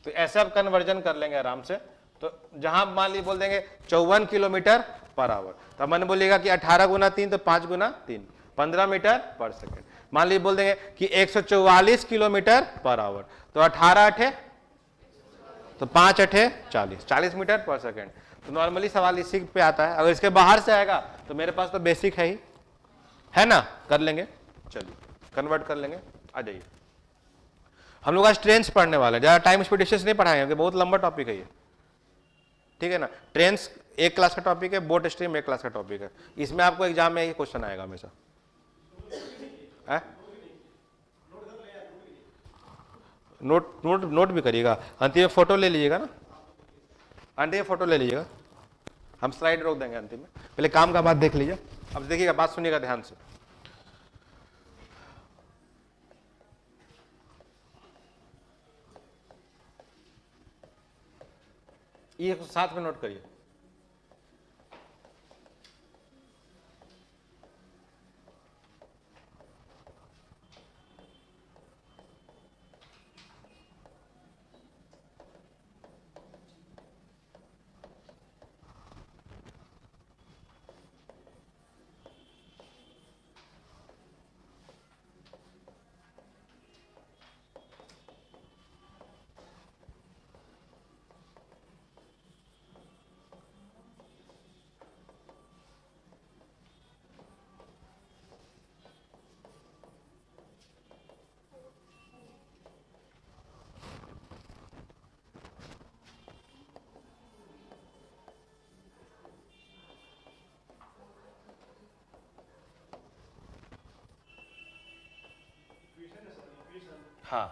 तो ऐसे आप कन्वर्जन कर लेंगे आराम से। तो जहां मान लीजिए बोल देंगे 54 किलोमीटर पर आवर, तो मैंने बोलेगा कि 18 गुना 3, तो 5 गुना 3, 15 मीटर पर सेकंड। मान लीजिए बोल देंगे कि 144 किलोमीटर पर आवर, तो 18 8 तो 5 8 40, 40 मीटर पर सेकंड। तो नॉर्मली सवाल इसी पे आता है। अगर इसके बाहर से आएगा तो मेरे पास तो बेसिक है ही, है ना, कर लेंगे। चलिए कन्वर्ट कर लेंगे, आ जाइए। हम लोग आज ट्रेन्स पढ़ने वाले हैं, ज़्यादा टाइम स्पीड डिस्टेंस नहीं पढ़ाएंगे, बहुत लंबा टॉपिक है ये, ठीक है ना। ट्रेन्स एक क्लास का टॉपिक है, बोट स्ट्रीम एक क्लास का टॉपिक है। इसमें आपको एग्जाम में ये क्वेश्चन आएगा हमेशा। नोट नोट नोट भी करिएगा, अंतिम में फोटो ले लीजिएगा ना, अंतिम में फोटो ले लीजिएगा, हम स्लाइड रोक देंगे अंतिम में। पहले काम का बात देख लीजिए। अब देखिएगा, बात सुनिएगा ध्यान से। ये साथ में नोट करिए। हाँ,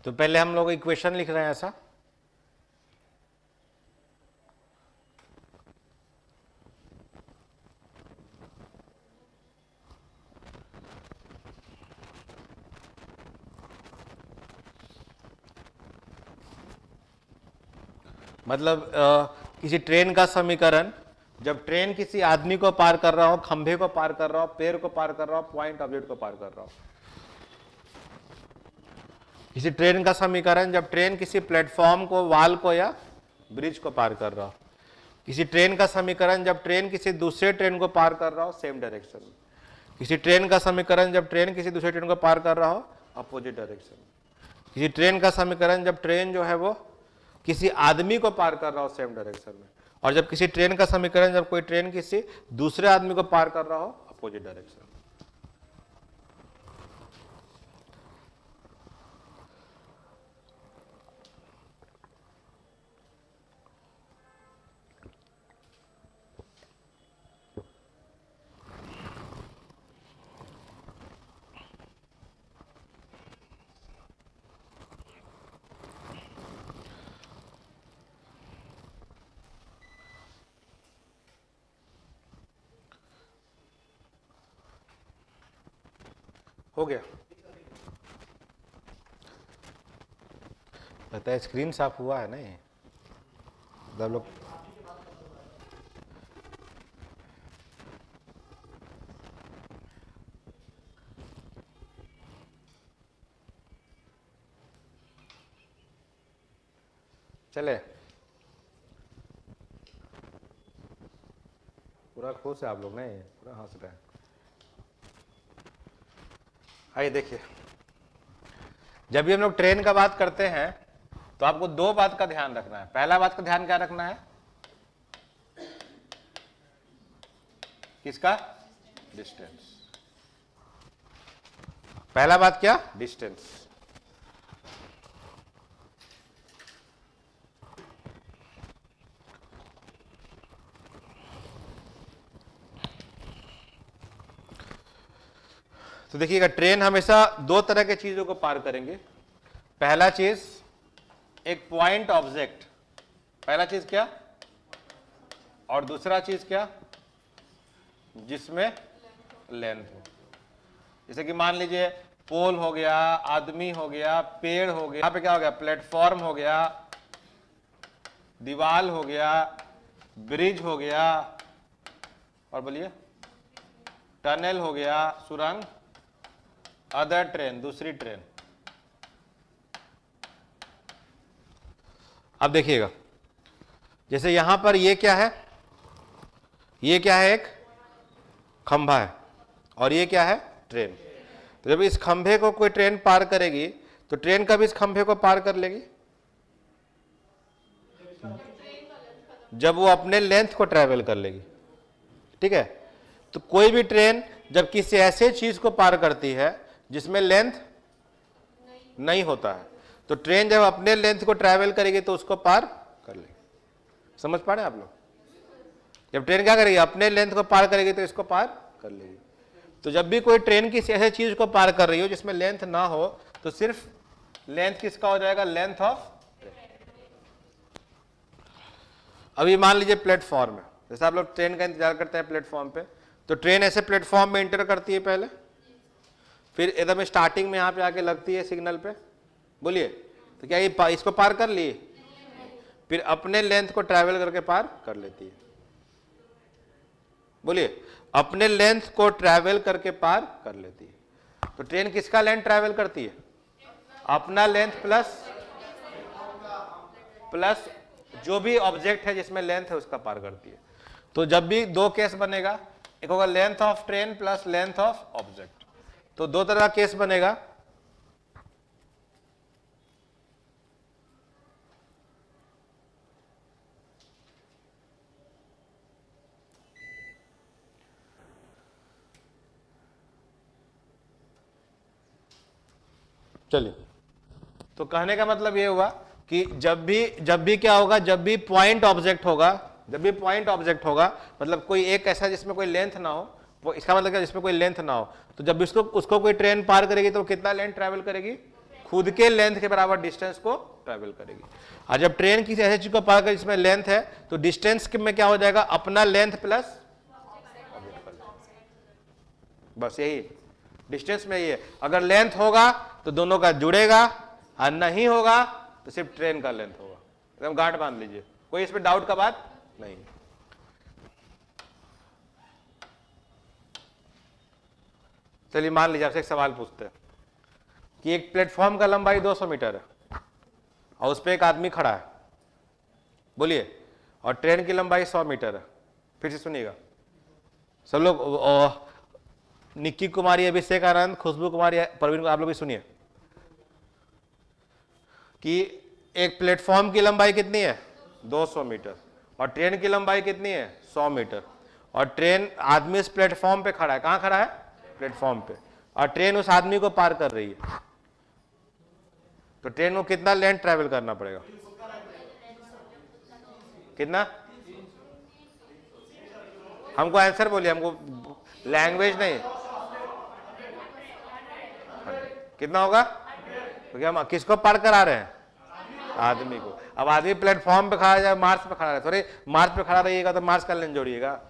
तो पहले हम लोग इक्वेशन लिख रहे हैं ऐसा। मतलब किसी ट्रेन का समीकरण, जब ट्रेन किसी आदमी को पार कर रहा हो, खंभे को पार कर रहा हो, पेड़ को पार कर रहा हो, पॉइंट ऑब्जेक्ट को पार कर रहा हो। किसी ट्रेन का समीकरण जब ट्रेन किसी प्लेटफॉर्म को, वाल को या ब्रिज को पार कर रहा हो। किसी ट्रेन का समीकरण जब ट्रेन किसी दूसरे ट्रेन को पार कर रहा हो सेम डायरेक्शन में। किसी ट्रेन का समीकरण जब ट्रेन किसी दूसरे ट्रेन को पार कर रहा हो अपोजिट डायरेक्शन में। किसी ट्रेन का समीकरण जब ट्रेन जो है वो किसी आदमी को पार कर रहा हो सेम डायरेक्शन में। और जब किसी ट्रेन का समीकरण जब कोई ट्रेन किसी दूसरे आदमी को पार कर रहा हो अपोजिट डायरेक्शन में। हो गया? लगता है स्क्रीन साफ हुआ है नहीं, सब लोग चले, पूरा खुश है आप लोग, नहीं पूरा हंस रहे हैं। आइए देखिए, जब भी हम लोग ट्रेन का बात करते हैं तो आपको दो बात का ध्यान रखना है। पहला बात का ध्यान क्या रखना है, किसका? डिस्टेंस। पहला बात क्या? डिस्टेंस। तो देखिएगा, ट्रेन हमेशा दो तरह के चीजों को पार करेंगे। पहला चीज एक पॉइंट ऑब्जेक्ट, पहला चीज क्या, और दूसरा चीज क्या, जिसमें लेंथ हो। जैसे कि मान लीजिए पोल हो गया, आदमी हो गया, पेड़ हो गया, यहां पे क्या हो गया, प्लेटफॉर्म हो गया, दीवार हो गया, ब्रिज हो गया, और बोलिए टनल हो गया, सुरंग, अदर ट्रेन, दूसरी ट्रेन। अब देखिएगा, जैसे यहां पर ये क्या है, ये क्या है, एक खंभा है, और ये क्या है, ट्रेन। तो जब इस खंभे को कोई ट्रेन पार करेगी तो ट्रेन कब इस खंभे को पार कर लेगी, जब वो अपने लेंथ को ट्रेवल कर लेगी। ठीक है, तो कोई भी ट्रेन जब किसी ऐसे चीज को पार करती है जिसमें लेंथ नहीं होता है, तो ट्रेन जब अपने लेंथ को ट्रेवल करेगी तो उसको पार कर लेगी। समझ पा रहे हैं आप लोग? जब ट्रेन क्या करेगी, अपने लेंथ को पार करेगी तो इसको पार कर लेगी। तो जब भी कोई ट्रेन किसी ऐसे चीज को पार कर रही हो जिसमें लेंथ ना हो, तो सिर्फ लेंथ किसका हो जाएगा, लेंथ ऑफ। अभी मान लीजिए प्लेटफॉर्म है, जैसे आप लोग ट्रेन का इंतजार करते हैं प्लेटफॉर्म पे, तो ट्रेन ऐसे प्लेटफॉर्म में एंटर करती है पहले, फिर एकदम स्टार्टिंग में यहाँ पे आके लगती है सिग्नल पे, बोलिए, तो क्या ये इसको पार कर लिए, फिर अपने लेंथ को ट्रैवल करके पार कर लेती है। बोलिए, अपने लेंथ को ट्रैवल करके पार कर लेती है। तो ट्रेन किसका लेंथ ट्रैवल करती है, अपना लेंथ प्लस जो भी ऑब्जेक्ट है जिसमें लेंथ है उसका पार करती है। तो जब भी दो केस बनेगा, एक होगा length of train plus length of object, तो दो तरह का केस बनेगा। चलिए, तो कहने का मतलब ये हुआ कि जब भी क्या होगा, जब भी पॉइंट ऑब्जेक्ट होगा, मतलब कोई एक ऐसा जिसमें कोई लेंथ ना हो, वो इसका मतलब क्या, जिसमें कोई लेंथ ना हो, तो जब उसको कोई ट्रेन पार करेगी तो कितना लेंथ ट्रैवल करेगी, खुद के लेंथ के बराबर डिस्टेंस को ट्रैवल करेगी। और जब ट्रेन किसी ऐसी चीज को पार करेगी जिसमें लेंथ है, तो डिस्टेंस में क्या हो जाएगा, अपना लेंथ प्लस, बस यही डिस्टेंस में ही है। अगर लेंथ होगा तो दोनों का जुड़ेगा, और नहीं होगा तो सिर्फ ट्रेन का लेंथ होगा। एकदम गांठ बांध लीजिए, कोई इसमें डाउट का बात नहीं। चलिए, मान लीजिए आपसे एक सवाल पूछते हैं कि एक प्लेटफॉर्म का लंबाई 200 मीटर है और उस पर एक आदमी खड़ा है, बोलिए, और ट्रेन की लंबाई 100 मीटर है। फिर से सुनिएगा सब लोग, निक्की कुमारी, अभिषेक आनंद, खुशबू कुमारी, प्रवीण, आप लोग भी सुनिए कि एक प्लेटफॉर्म की लंबाई कितनी है, 200 मीटर, और ट्रेन की लंबाई कितनी है, 100 मीटर, और ट्रेन, आदमी इस प्लेटफॉर्म पे खड़ा है, कहां खड़ा है, प्लेटफॉर्म पे, और ट्रेन उस आदमी को पार कर रही है, तो ट्रेन को कितना लेंथ ट्रैवल करना पड़ेगा, कितना, हमको आंसर बोलिए, हमको लैंग्वेज नहीं, कितना होगा, तो क्या हम किसको पार करा रहे हैं, आदमी को। अब आदमी प्लेटफॉर्म पे खड़ा है, मार्च पे खड़ा है, थोड़े मार्च पे खड़ा रहिएगा तो मार्च का लेंथ जोड़िएगा,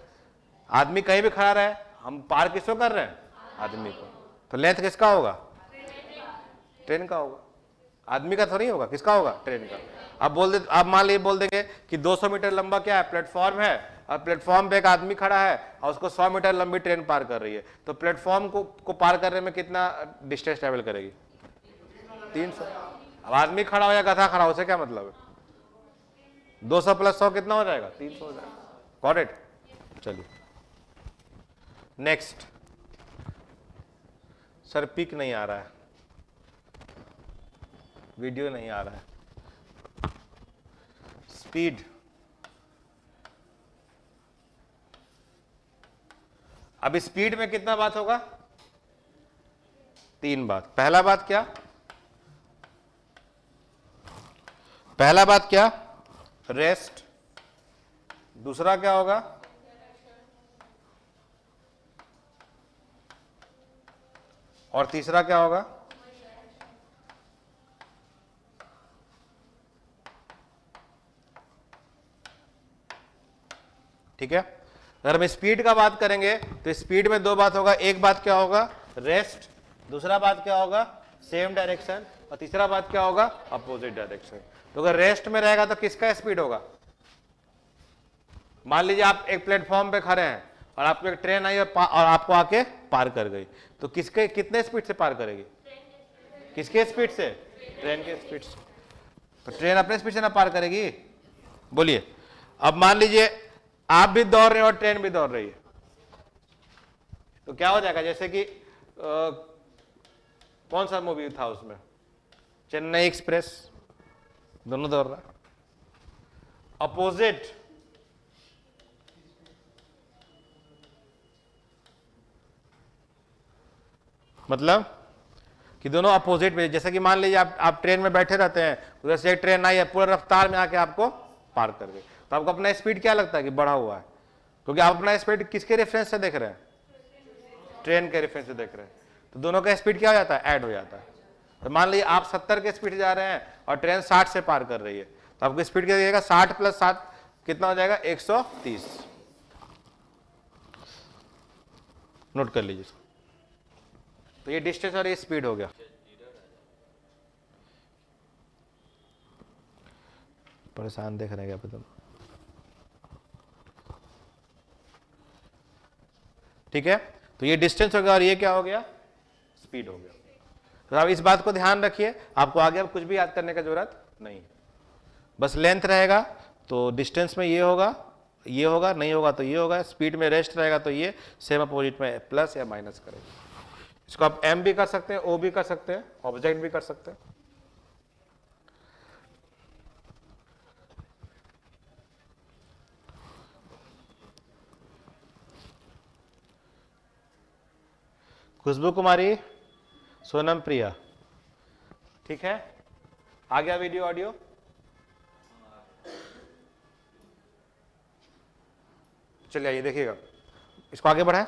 आदमी कहीं भी खड़ा रहे, हम पार किसको कर रहे हैं, आदमी को, तो लेंथ किसका होगा, ट्रेन का होगा, आदमी का थोड़ी होगा, किसका होगा, ट्रेन का। अब मान लीजिए बोल देंगे कि 200 मीटर लंबा क्या है, प्लेटफॉर्म है, और प्लेटफॉर्म पे एक आदमी खड़ा है और उसको 100 मीटर लंबी ट्रेन पार कर रही है, तो प्लेटफॉर्म को पार करने में कितना डिस्टेंस ट्रेवल करेगी, 300। अब आदमी खड़ा हो या गधा खड़ा हो, उसे क्या मतलब है, 200 प्लस 100 कितना हो जाएगा? 300 हो जाएगा। Got it? चलिए नेक्स्ट। सर पिक नहीं आ रहा है, वीडियो नहीं आ रहा है। स्पीड, अब स्पीड में कितना बात होगा? 3 बात। पहला बात क्या? पहला बात क्या? रेस्ट। दूसरा क्या होगा? और तीसरा क्या होगा? ठीक है। अगर हम स्पीड का बात करेंगे तो स्पीड में 2 बात होगा। एक बात क्या होगा? रेस्ट। दूसरा बात क्या होगा? Same direction. और तीसरा बात क्या होगा? Opposite direction. तो अगर रेस्ट में रहेगा तो किसका स्पीड होगा? मान लीजिए आप एक प्लेटफॉर्म पे खड़े हैं और आपको एक ट्रेन आई और आपको आके पार कर गई, तो किसके कितने स्पीड से पार करेगी? किसके स्पीड से? ट्रेन के स्पीड से। तो ट्रेन अपने स्पीड से ना पार करेगी? बोलिए। अब मान लीजिए आप भी दौड़ रहे हो और ट्रेन भी दौड़ रही है, तो क्या हो जाएगा? जैसे कि कौन सा मूवी था उसमें, चेन्नई एक्सप्रेस, दोनों दौड़ रहा है। अपोजिट मतलब कि दोनों अपोजिट में। जैसे कि मान लीजिए आप ट्रेन में बैठे रहते हैं, उधर से एक ट्रेन आई है, पूरा रफ्तार में आके आपको पार कर गई, तो आपको अपना स्पीड क्या लगता है कि बढ़ा हुआ है? क्योंकि आप अपना स्पीड किसके रेफरेंस से देख रहे हैं? ट्रेन के रेफरेंस से देख रहे हैं। तो दोनों का स्पीड क्या हो जाता है? ऐड हो जाता है। तो मान लीजिए आप 70 के स्पीड जा रहे हैं और ट्रेन 60 से पार कर रही है, तो आपकी स्पीड क्या दिएगा? 60 + 7 कितना हो जाएगा? 130। नोट कर लीजिए। तो ये डिस्टेंस और ये स्पीड हो गया। परेशान देख रहे हैं क्या तुम? ठीक है, तो ये डिस्टेंस हो गया और ये क्या हो गया? स्पीड हो गया। तो आप इस बात को ध्यान रखिए, आपको आगे अब कुछ भी याद करने की जरूरत नहीं है। बस लेंथ रहेगा तो डिस्टेंस में ये होगा, ये होगा, नहीं होगा तो ये होगा। स्पीड में रेस्ट रहेगा तो ये सेम अपोजिट में प्लस या माइनस करेगा। इसको आप एम भी कर सकते हैं, ओ भी कर सकते हैं, ऑब्जेक्ट भी कर सकते हैं। खुशबू कुमारी, सोनम प्रिया, ठीक है। आ गया वीडियो ऑडियो? चलिए आइए देखिएगा, इसको आगे बढ़ाएं।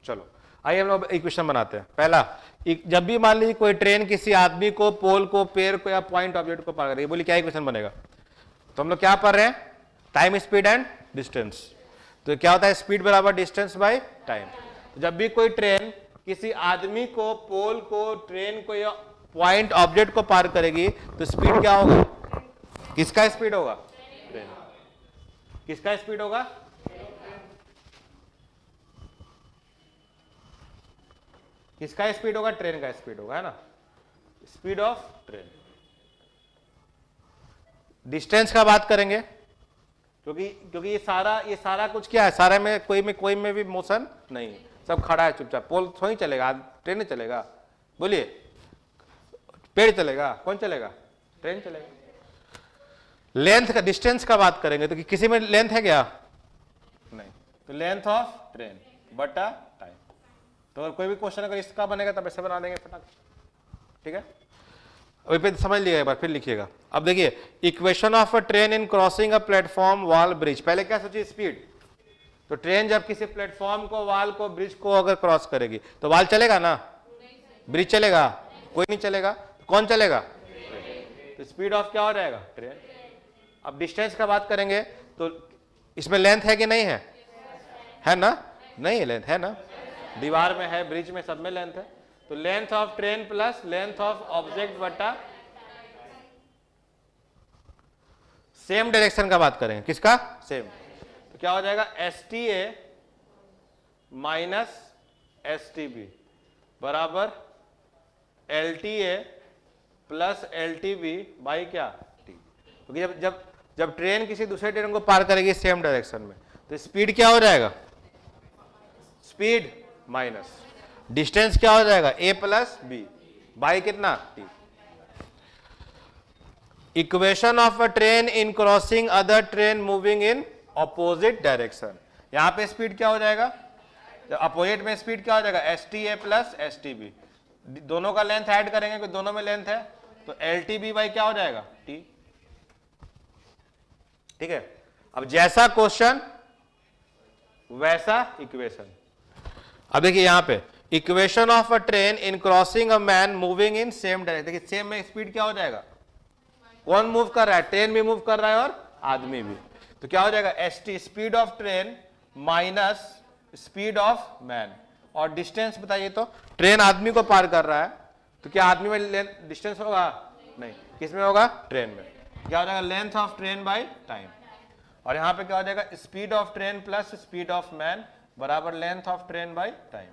चलो आइए हम लोग एक क्वेश्चन बनाते हैं। पहला, जब भी मान लीजिए कोई ट्रेन किसी आदमी को, पोल को, पेड़ को या पॉइंट ऑब्जेक्ट को पार कर रही है, बोलिए क्या क्वेश्चन बनेगा? तो हम लोग क्या पढ़ रहे हैं? Time, speed and distance. तो क्या होता है? स्पीड बराबर डिस्टेंस बाय टाइम। तो जब भी कोई ट्रेन किसी आदमी को, पोल को, ट्रेन को या पॉइंट ऑब्जेक्ट को पार करेगी तो स्पीड क्या होगा? किसका स्पीड होगा? ट्रेन। किसका स्पीड होगा? किसका स्पीड होगा? ट्रेन का स्पीड होगा, है ना? Speed of train. डिस्टेंस का बात करेंगे क्योंकि ये सारा कुछ क्या है? सारे में कोई में भी मोशन नहीं, सब खड़ा है चुपचाप। पोल थोड़ी चलेगा, ट्रेन नहीं चलेगा। बोलिए, पेड़ चलेगा, कौन चलेगा? ट्रेन चलेगा। लेंथ का, डिस्टेंस का बात करेंगे तो किसी में लेंथ है क्या? नहीं। तो लेंथ ऑफ ट्रेन बटा टाइम। तो अगर कोई भी क्वेश्चन अगर इसका बनेगा तब ऐसे बना देंगे फटाक, ठीक है। अभी पे समझ लिएगा, एक बार फिर लिखिएगा। अब देखिए, equation of a train in crossing a platform, wall, bridge. पहले क्या सोचिए? स्पीड। तो ट्रेन जब किसी प्लेटफॉर्म को, वॉल को, ब्रिज को अगर क्रॉस करेगी तो वॉल चलेगा ना? ब्रिज चलेगा? कोई नहीं चलेगा। कौन चलेगा? तो स्पीड ऑफ क्या हो जाएगा? ट्रेन। अब डिस्टेंस का बात करेंगे तो इसमें लेंथ है कि नहीं है? है ना? नहीं, लेंथ है ना? दीवार में है, ब्रिज में, सब में लेंथ है। तो length of train plus length of object बटा सेम डायरेक्शन का बात करेंगे। किसका? सेम। तो क्या हो जाएगा? STA माइनस STB बराबर LTA प्लस LTB बाई क्या? T। क्योंकि जब ट्रेन किसी दूसरे ट्रेन को पार करेगी सेम डायरेक्शन में, तो स्पीड क्या हो जाएगा, स्पीड माइनस डिस्टेंस क्या हो जाएगा, a प्लस बी बाई कितना t। Equation of a train in crossing other train moving in opposite direction, यहां पे स्पीड क्या हो जाएगा, अपोजिट में स्पीड क्या हो जाएगा, S T A plus S T B, दोनों का लेंथ ऐड करेंगे क्योंकि दोनों में लेंथ है, तो एल टी बी बाई क्या हो जाएगा टी। ठीक है, अब जैसा क्वेश्चन वैसा इक्वेशन। अब देखिए यहां पे equation of a train in crossing a man moving in same direction, देखिए सेम में स्पीड क्या हो जाएगा, कौन मूव कर रहा है, ट्रेन भी मूव कर रहा है और आदमी भी, तो क्या हो जाएगा S T speed of train minus speed of man, और डिस्टेंस बताइए, तो ट्रेन आदमी को पार कर रहा है तो क्या आदमी में डिस्टेंस होगा, नहीं, किस में होगा, ट्रेन में, क्या हो जाएगा length of train by time, और यहां पे क्या हो जाएगा speed of train plus speed of man बराबर length of train by time.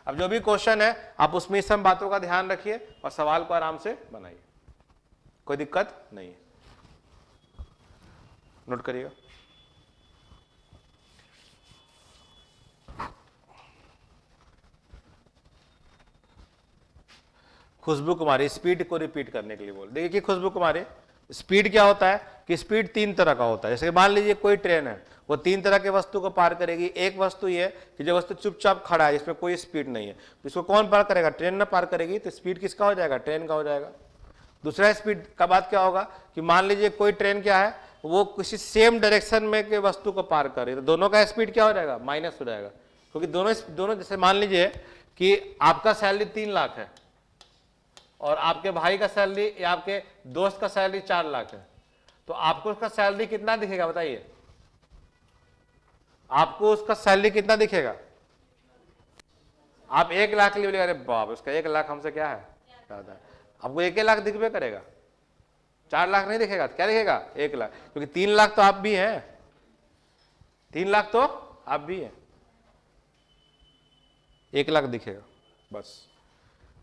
अब जो भी क्वेश्चन है आप उसमें सब बातों का ध्यान रखिए और सवाल को आराम से बनाइए, कोई दिक्कत नहीं है, नोट करिएगा। खुशबू कुमारी स्पीड को रिपीट करने के लिए बोल, देखिए खुशबू कुमारी स्पीड क्या होता है कि स्पीड तीन तरह का होता है, जैसे मान लीजिए कोई ट्रेन है वो तीन तरह के वस्तु को पार करेगी, एक वस्तु ये कि जो वस्तु चुपचाप खड़ा है इसमें कोई स्पीड नहीं है, तो इसको कौन पार करेगा, ट्रेन ना पार करेगी, तो स्पीड किसका हो जाएगा, ट्रेन का हो जाएगा। दूसरा स्पीड का बात क्या होगा कि मान लीजिए कोई ट्रेन क्या है वो किसी सेम डायरेक्शन में के वस्तु को पार कर रही है, तो दोनों का स्पीड क्या हो जाएगा, माइनस हो जाएगा, क्योंकि दोनों जैसे मान लीजिए कि आपका सैलरी 3 लाख है और आपके भाई का सैलरी या आपके दोस्त का सैलरी 4 लाख है, तो आपको उसका सैलरी कितना दिखेगा बताइए, आपको उसका सैलरी कितना दिखेगा, आप 1 लाख ले बोलेगा, अरे बाप उसका 1 लाख हमसे क्या है ज्यादा, आपको 1 लाख दिखबे करेगा, 4 लाख नहीं दिखेगा, क्या दिखेगा 1 लाख, क्योंकि 3 लाख तो आप भी हैं, 3 लाख तो आप भी हैं, 1 लाख दिखेगा बस।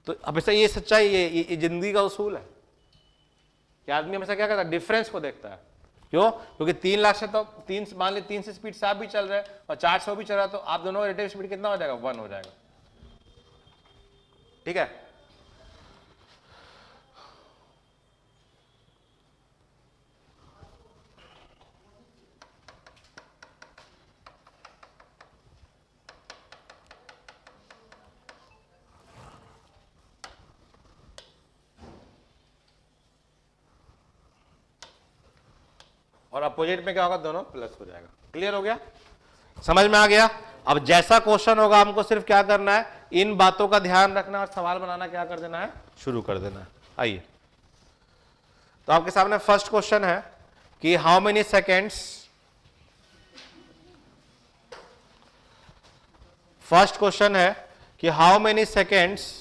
तो हमेशा ये सच्चाई, ये जिंदगी का उसूल है कि आदमी हमेशा क्या करता है, डिफरेंस को देखता है, क्यों, क्योंकि 3 लाख से तो 3 मान ली 3 से स्पीड से आप भी चल रहे हैं और 400 भी चल रहा है, तो आप दोनों का रिलेटिव स्पीड कितना हो जाएगा, 1 हो जाएगा। ठीक है, और अपोजिट में क्या होगा, दोनों प्लस हो जाएगा। क्लियर हो गया, समझ में आ गया। अब जैसा क्वेश्चन होगा हमको सिर्फ क्या करना है, इन बातों का ध्यान रखना और सवाल बनाना क्या कर देना है, शुरू कर देना है। आइए, तो आपके सामने फर्स्ट क्वेश्चन है कि how many seconds, first question है कि हाउ मेनी सेकेंड्स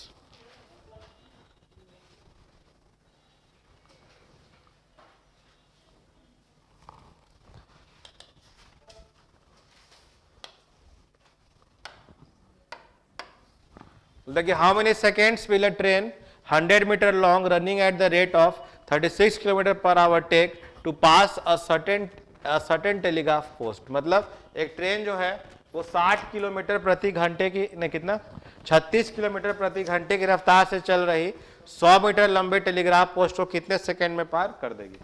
देखिए how many seconds will a train 100 metre long running at the rate of 36 kilometre per hour take to pass a certain telegraph post, मतलब एक train जो है वो 60 kilometre प्रति घंटे की नहीं कितना 36 किलोमीटर प्रति घंटे की रफ्तार से चल रही 100 मीटर लंबे टेलीग्राफ पोस्ट को कितने सेकेंड में पार कर देगी,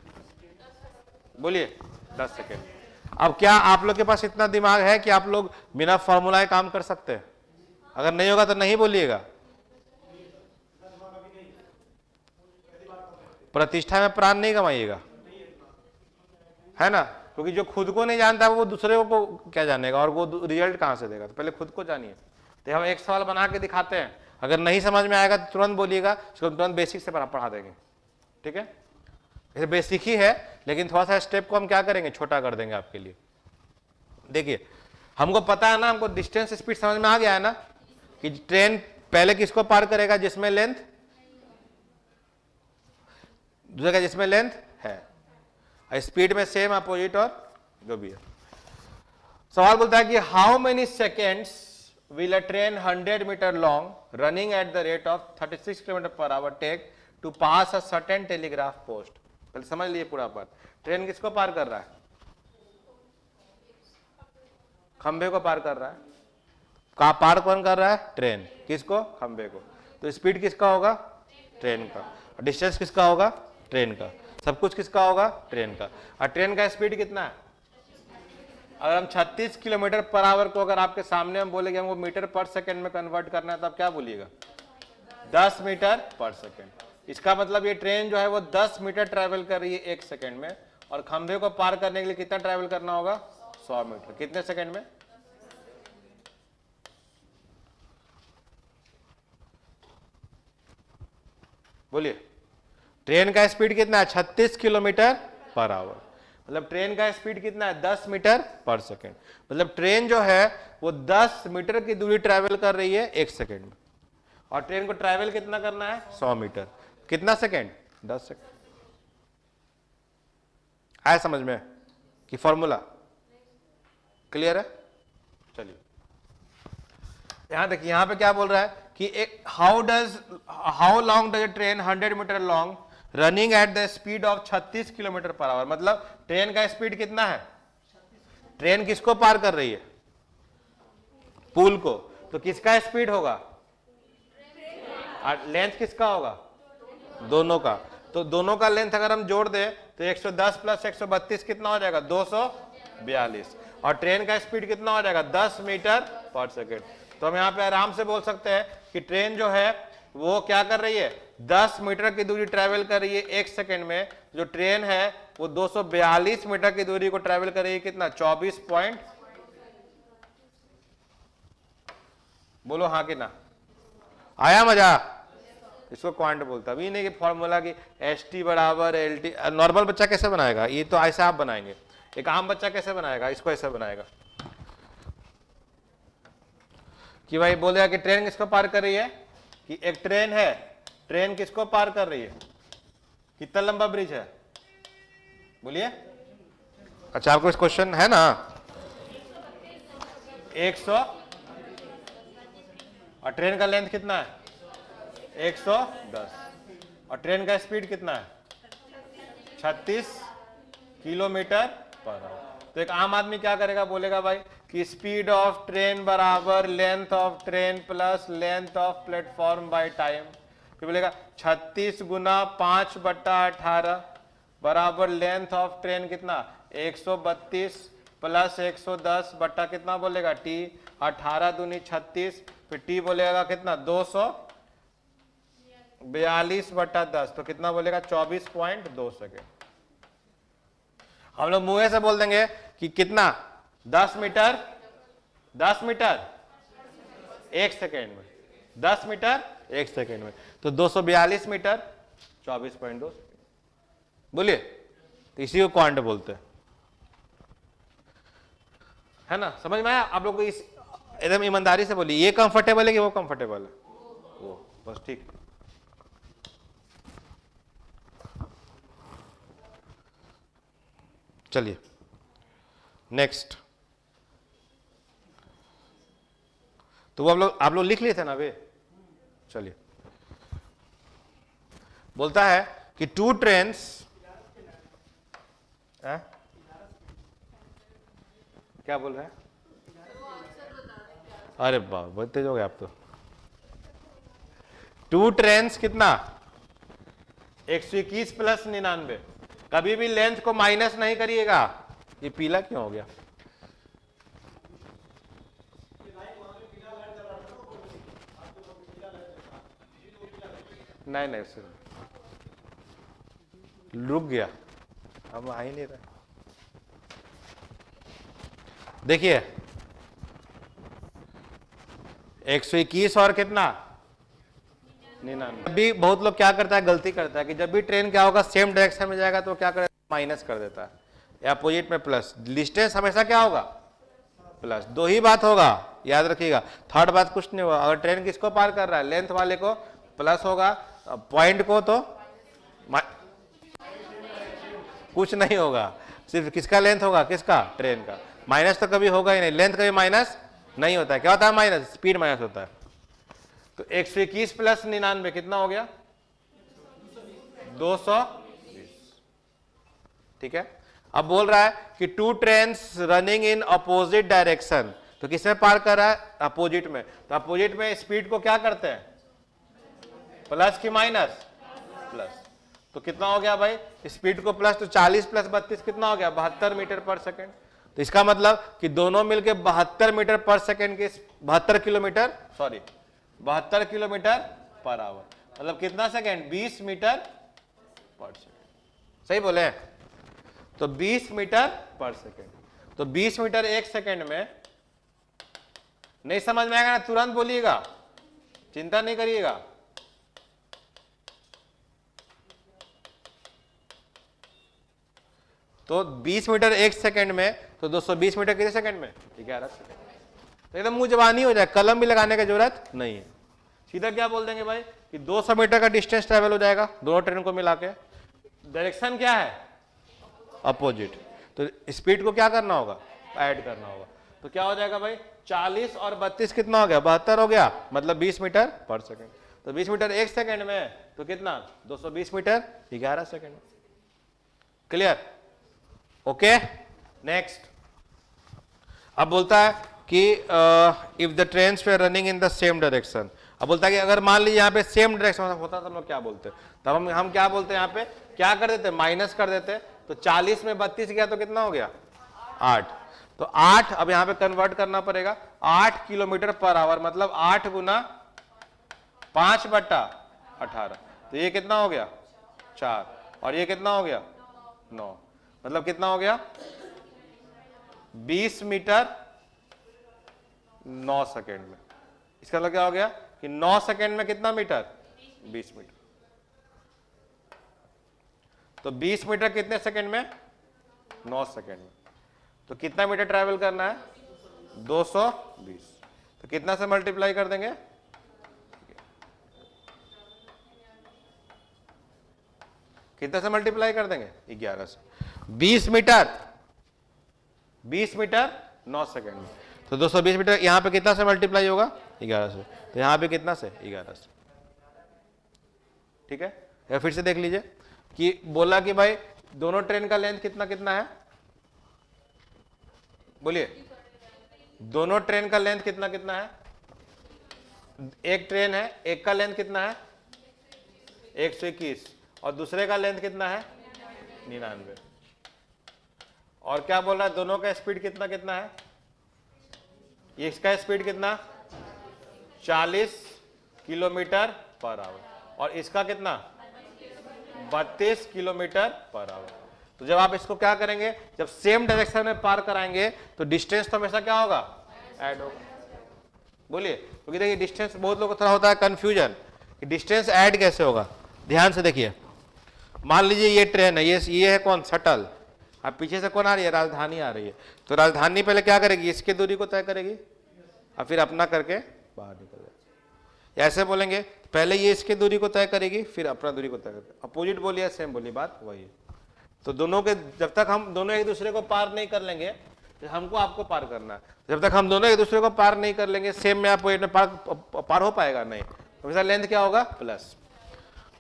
बोलिए 10 सेकेंड। अब क्या आप लोग के पास इतना दिमाग है कि आप लोग बिना फॉर्मूलाए काम कर सकते हैं, अगर नहीं होगा तो नहीं बोलिएगा, प्रतिष्ठा में प्राण नहीं कमाइएगा, है ना, क्योंकि जो खुद को नहीं जानता वो दूसरे को क्या जानेगा और वो रिजल्ट कहां से देगा, तो पहले खुद को जानिए। तो हम एक सवाल बना के दिखाते हैं, अगर नहीं समझ में आएगा तो तुरंत बोलिएगा, उसको तुरंत बेसिक से पढ़ा देंगे। ठीक है, ये बेसिक ही है लेकिन थोड़ा सा स्टेप को हम क्या करेंगे, छोटा कर देंगे आपके लिए। देखिए हमको पता है ना, हमको डिस्टेंस स्पीड समझ में आ गया है ना कि ट्रेन पहले किसको पार करेगा, जिसमें लेंथ, दूसरे का जिसमें लेंथ है, स्पीड में सेम अपोजिट और जो भी है। सवाल बोलता है कि how many seconds will a train 100 metre long running at the rate of 36 kilometre per hour take to pass a certain telegraph post. पहले समझ लिए पूरा बात। ट्रेन किसको पार कर रहा है? खंबे को पार कर रहा है। कहा पार कौन कर रहा है? ट्रेन। किसको? खंबे को। तो स्पीड किसका होगा? ट्रेन का। डिस्टेंस किसका होगा? ट्रेन का। सब कुछ किसका होगा? ट्रेन का। और ट्रेन का स्पीड कितना है? अगर हम 36 किलोमीटर पर आवर को अगर आपके सामने हम बोलेंगे हमको मीटर पर सेकंड में कन्वर्ट करना है, तो आप क्या बोलिएगा? 10 मीटर पर सेकंड। इसका मतलब ये ट्रेन जो है वो 10 मीटर ट्रेवल कर रही है 1 सेकंड में, और खंभे को पार करने के लिए कितना ट्रेवल करना होगा? 100 मीटर। कितने सेकंड में? बोलिए। ट्रेन का स्पीड कितना है? 36 किलोमीटर पर आवर। मतलब ट्रेन का स्पीड कितना है? 10 मीटर पर सेकंड। मतलब ट्रेन जो है वो 10 मीटर की दूरी ट्रैवल कर रही है 1 सेकंड में, और ट्रेन को ट्रैवल कितना करना है? 100 मीटर। कितना सेकंड? 10 सेकंड। आया समझ में कि फॉर्मूला क्लियर है? चलिए यहां देखिए, यहां पे क्या बोल रहा है कि एक how long does a train 100 metre long running at the speed of 36 kilometre per hour. मतलब ट्रेन का स्पीड कितना है? ट्रेन किसको पार कर रही है? पुल को। तो किसका स्पीड होगा? लेंथ किसका होगा? दोनों का। तो दोनों का लेंथ अगर हम जोड़ दे तो 110 प्लस 132 कितना हो जाएगा? 242। और ट्रेन का स्पीड कितना हो जाएगा? 10 मीटर पर सेकेंड। तो हम यहां पे आराम से बोल सकते हैं कि ट्रेन जो है वो क्या कर रही है? 10 मीटर की दूरी ट्रैवल कर रही है 1 सेकंड में। जो ट्रेन है वो 242 मीटर की दूरी को ट्रैवल कर रही है कितना? 24 पॉइंट। बोलो हाँ कि ना? आया मजा? इसको क्वांट बोलता है। अभी नहीं कि फॉर्मूला की ST बराबर LT। नॉर्मल बच्चा कैसे बनाएगा? ये तो ऐसे आप बनाएंगे। एक आम बच्चा कैसे बनाएगा? इसको ऐसे बनाएगा कि भाई बोलेगा कि ट्रेन किसको पार कर रही है? कि एक ट्रेन है, ट्रेन किसको पार कर रही है? कितना लंबा ब्रिज है? बोलिए। अच्छा आपको इस क्वेश्चन है ना? 100। और ट्रेन का लेंथ कितना है? 110। और ट्रेन का स्पीड कितना है? 36 किलोमीटर पर आवर। तो एक आम आदमी क्या करेगा? बोलेगा भाई कि स्पीड ऑफ ट्रेन बराबर length of train plus length of platform by time. फिर बोलेगा 36 गुना 5/18 बराबर लेंथ ऑफ ट्रेन कितना? 132 प्लस 110 बट्टा कितना बोलेगा? टी। 18 दूनी 36, फिर टी बोलेगा कितना? 242/10। तो कितना बोलेगा? 24.2 सेकेंड। हम लोग मुंह से बोल देंगे कि कितना? 10 मीटर 1 सेकेंड में। 10 मीटर 1 सेकेंड में। तो 242 मीटर 24.2 सेकेंड। बोलिए। तो इसी को क्वांट बोलते हैं, है ना? समझ में आया आप लोग को? इस एकदम ईमानदारी से बोलिए, ये कंफर्टेबल है कि वो कंफर्टेबल है? वो बस ठीक। चलिए नेक्स्ट। तो वो आप लोग लिख लिए थे ना वे? चलिए। बोलता है कि 2 ट्रेन्स, क्या बोल रहे हैं? अरे बाप बहुत तेज हो गए आप तो। 2 ट्रेन्स कितना? 121 प्लस 99। कभी भी लेंथ को माइनस नहीं करिएगा। ये पीला क्यों हो गया? नहीं सर, रुक गया, हम आ ही नहीं रहे। देखिए 121 और कितना? 99। अभी बहुत लोग क्या करता है, गलती करता है कि जब भी ट्रेन क्या होगा सेम डायरेक्शन में जाएगा तो क्या करेगा? माइनस कर देता है, या अपोजिट में प्लस। डिस्टेंस हमेशा क्या होगा? प्लस। दो ही बात होगा, याद रखिएगा। थर्ड बात कुछ नहीं होगा। अगर ट्रेन किसको पार कर रहा है? लेंथ वाले को प्लस होगा, पॉइंट को तो कुछ नहीं होगा। सिर्फ किसका लेंथ होगा? किसका? ट्रेन का। माइनस तो कभी होगा ही नहीं, लेंथ कभी माइनस नहीं होता है। क्या होता है? माइनस, स्पीड माइनस होता है। तो 121 प्लस 99 कितना हो गया? 220। ठीक है। अब बोल रहा है कि two trains running in opposite direction, तो किसमें पार कर रहा है? अपोजिट में। तो अपोजिट में स्पीड को क्या करते हैं? प्लस की माइनस? प्लस। तो कितना हो गया भाई स्पीड को प्लस? तो 40 प्लस 32 कितना हो गया? 72 मीटर पर सेकेंड। तो इसका मतलब कि दोनों मिलके 72 मीटर पर सेकेंड के 72 किलोमीटर 72 किलोमीटर पर आवर, मतलब कितना सेकेंड? 20 metre per second. सही बोले? तो 20 मीटर पर सेकेंड। तो 20 मीटर एक सेकेंड में, नहीं समझ में आएगा ना तुरंत बोलिएगा, चिंता नहीं करिएगा। तो 20 मीटर एक सेकंड में, तो 220 मीटर कितने सेकंड में? 11 सेकंड। तो एकदम मुंह जबानी हो जाए, कलम भी लगाने की जरूरत नहीं है। सीधा क्या बोल देंगे भाई कि 200 मीटर का डिस्टेंस ट्रेवल हो जाएगा दोनों ट्रेन को मिला के। डायरेक्शन क्या है? अपोजिट। तो स्पीड को क्या करना होगा? ऐड करना होगा। तो क्या हो जाएगा भाई? 40 और 32 कितना हो गया? 72 हो गया, मतलब 20 मीटर पर सेकंड। तो 20 मीटर एक सेकंड में, तो कितना? 220 metre 11 second. Clear? Okay. Next, अब बोलता है कि if the trains were running in the same direction. अब बोलता है कि अगर मान लीजिए यहाँ पे सेम डायरेक्शन होता तो हम लोग क्या बोलते? तब हम क्या बोलते हैं? यहाँ पे क्या कर देते? माइनस कर देते। तो 40 में 32 गया तो कितना हो गया? 8। तो 8 अब यहाँ पे कन्वर्ट करना पड़ेगा, 8 किलोमीटर पर आवर, मतलब 8 गुना 5/18। तो ये कितना हो गया? 4। और ये कितना हो गया? 9। मतलब कितना हो गया? 20 मीटर 9 सेकेंड में। इसका मतलब क्या हो गया कि 9 सेकेंड में कितना मीटर? 20 मीटर। तो 20 मीटर कितने सेकेंड में? 9 सेकेंड में। तो कितना मीटर ट्रैवल करना है? 220। तो कितना से मल्टीप्लाई कर देंगे? कितना से मल्टीप्लाई कर देंगे? 11 से। 20 मीटर 9 सेकेंड में। तो 220 मीटर यहां पे कितना से मल्टीप्लाई होगा? 11 से। तो यहां पे कितना से? 11 से। ठीक है। या फिर से देख लीजिए कि बोला कि भाई दोनों ट्रेन का लेंथ कितना कितना है? बोलिए, दोनों ट्रेन का लेंथ कितना कितना है? एक ट्रेन है, एक का लेंथ कितना है? 121। और दूसरे का लेंथ कितना है? 99। और क्या बोल रहा है? दोनों का स्पीड कितना कितना है? ये इसका स्पीड कितना? 40 किलोमीटर पर आवर। और इसका कितना? 32 किलोमीटर पर आवर। तो जब आप इसको क्या करेंगे, जब सेम डायरेक्शन में पार कराएंगे तो डिस्टेंस तो हमेशा क्या होगा? ऐड होगा। बोलिए, क्योंकि देखिए डिस्टेंस बहुत लोगों को थोड़ा होता है कंफ्यूजन कि डिस्टेंस ऐड कैसे होगा। ध्यान से देखिए, मान लीजिए ये ट्रेन है, ये है कौन? शटल। अब पीछे से कौन आ रही है? राजधानी आ रही है। तो राजधानी पहले क्या करेगी? इसकी दूरी को तय करेगी और फिर अपना करके बाहर निकल जाएगी। ऐसे बोलेंगे, पहले ये इसकी दूरी को तय करेगी फिर अपना दूरी को तय करेगी। अपोजिट बोलिए, सेम बोलिए, बात वही है। तो दोनों के, जब तक हम दोनों एक दूसरे को पार नहीं कर लेंगे, तो हमको आपको पार करना है। जब तक हम दोनों एक दूसरे को पार नहीं कर लेंगे सेम में, आप पार हो पाएगा नहीं। हमेशा लेंथ क्या होगा? प्लस।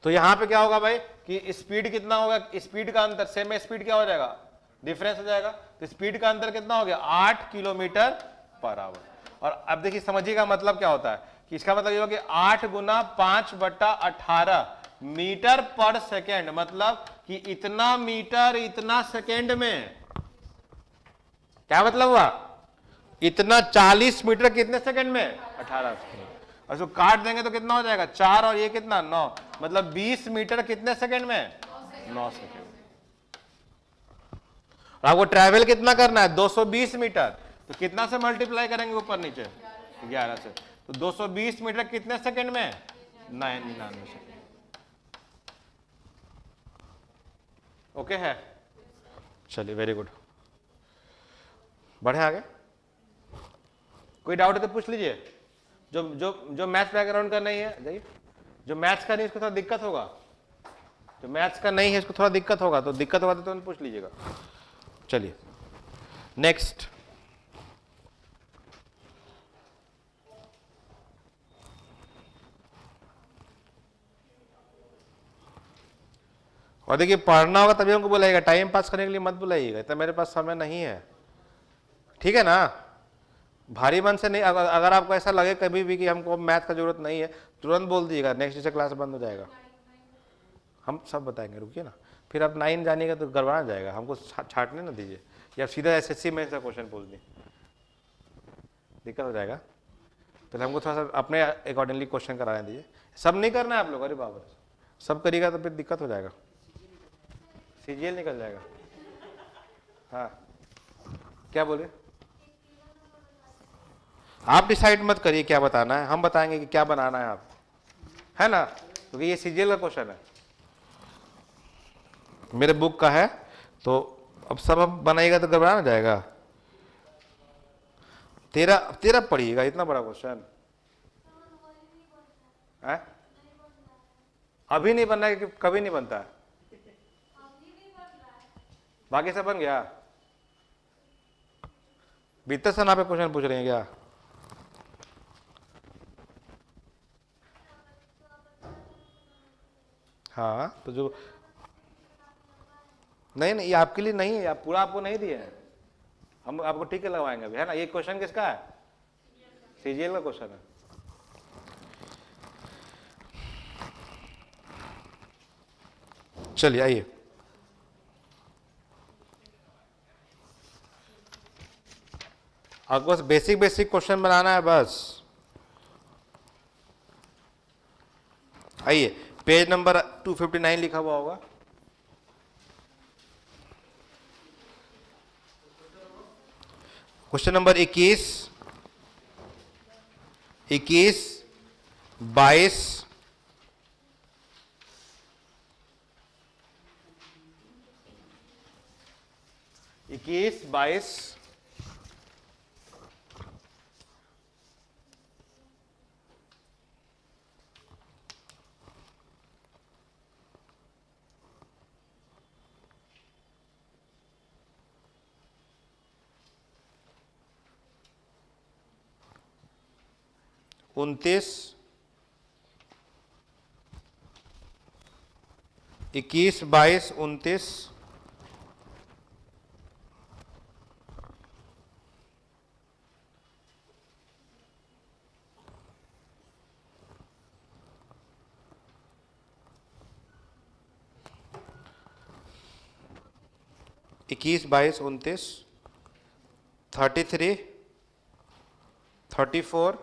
तो यहां पे क्या होगा भाई कि स्पीड कितना होगा? स्पीड का अंतर, सेम में स्पीड क्या हो जाएगा? डिफरेंस हो जाएगा। तो स्पीड का अंतर कितना हो गया? 8 किलोमीटर पर आवर। और अब देखिए समझिएगा मतलब क्या होता है कि इसका मतलब ये होगा कि 8 गुना 5/18 मीटर पर सेकेंड, मतलब कि इतना मीटर इतना सेकेंड में। क्या मतलब हुआ? इतना 40 मीटर कितने सेकेंड में? 18 सेकेंड। और इसको काट देंगे तो कितना हो जाएगा? 4 और ये कितना? 9। मतलब 20 मीटर कितने सेकेंड में? 9 सेकेंड। आपको ट्रैवल कितना करना है? 220 मीटर। तो कितना से मल्टीप्लाई करेंगे ऊपर नीचे? 11 से। तो 220 मीटर कितने सेकेंड में? 99 सेकेंड। ओके है? चलिए, वेरी गुड। बढ़े आगे। कोई डाउट है तो पूछ लीजिए। जो जो जो मैथ्स बैकग्राउंड का नहीं है, जाइए। जो मैथ्स का नहीं इसको थोड़ा दिक्कत होगा, जो मैथ्स का नहीं है इसको थोड़ा दिक्कत होगा, तो दिक्कत होगा तो पूछ लीजिएगा। चलिए नेक्स्ट, और देखिए पढ़ना होगा तभी हमको बुलाइएगा, टाइम पास करने के लिए मत बुलाइएगा, इतना मेरे पास समय नहीं है, ठीक है ना। भारी मन से नहीं, अगर आपको ऐसा लगे कभी भी कि हमको मैथ का जरूरत नहीं है, तुरंत बोल दीजिएगा, नेक्स्ट से क्लास बंद हो जाएगा, हम सब बताएंगे, रुकिए ना। फिर आप 9 जानिएगा तो गड़बड़ा जाएगा, हमको छाटने ना दीजिए, या सीधा एसएससी में ऐसा क्वेश्चन बोल दिए, दिक्कत हो जाएगा। तो हमको थोड़ा सा अपने अकॉर्डिंगली क्वेश्चन कराने दीजिए, सब नहीं करना है आप लोग, अरे बाबा सब करिएगा तो फिर दिक्कत हो जाएगा, सीजीएल निकल जाएगा। हाँ क्या बोले, आप डिसाइड मत करिए क्या बताना है, हम बताएंगे कि क्या बनाना है आप, है ना, क्योंकि ये सीजीएल का क्वेश्चन है, मेरे बुक का है, तो अब सब हम बनाइएगा तो घबरा ना जाएगा। तेरा पढ़िएगा, इतना बड़ा क्वेश्चन है, अभी नहीं बनना है कि कभी नहीं बनता है, बाकी सब बन गया। बीते सना पे क्वेश्चन पूछ रहे हैं क्या, हाँ तो जो नहीं नहीं, ये आपके लिए नहीं है, आप पूरा आपको नहीं दिए हैं, हम आपको ठीक है लगवाएंगे अभी, है ना। ये क्वेश्चन किसका है, सीजीएल का क्वेश्चन है। चलिए आइए, आपको बस बेसिक बेसिक क्वेश्चन बनाना है बस। आइए, पेज नंबर 259 लिखा हुआ होगा, क्वेश्चन नंबर 21, 22, 22, 29, 21, 22, 29, 21, 22, 29, 33, 34,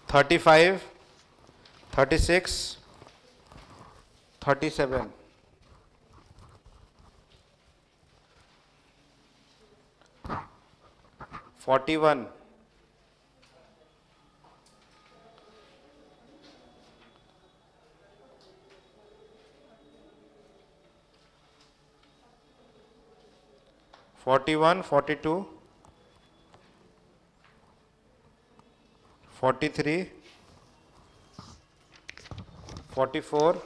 35, 36, 37, 41, 41, 42, 43, 44,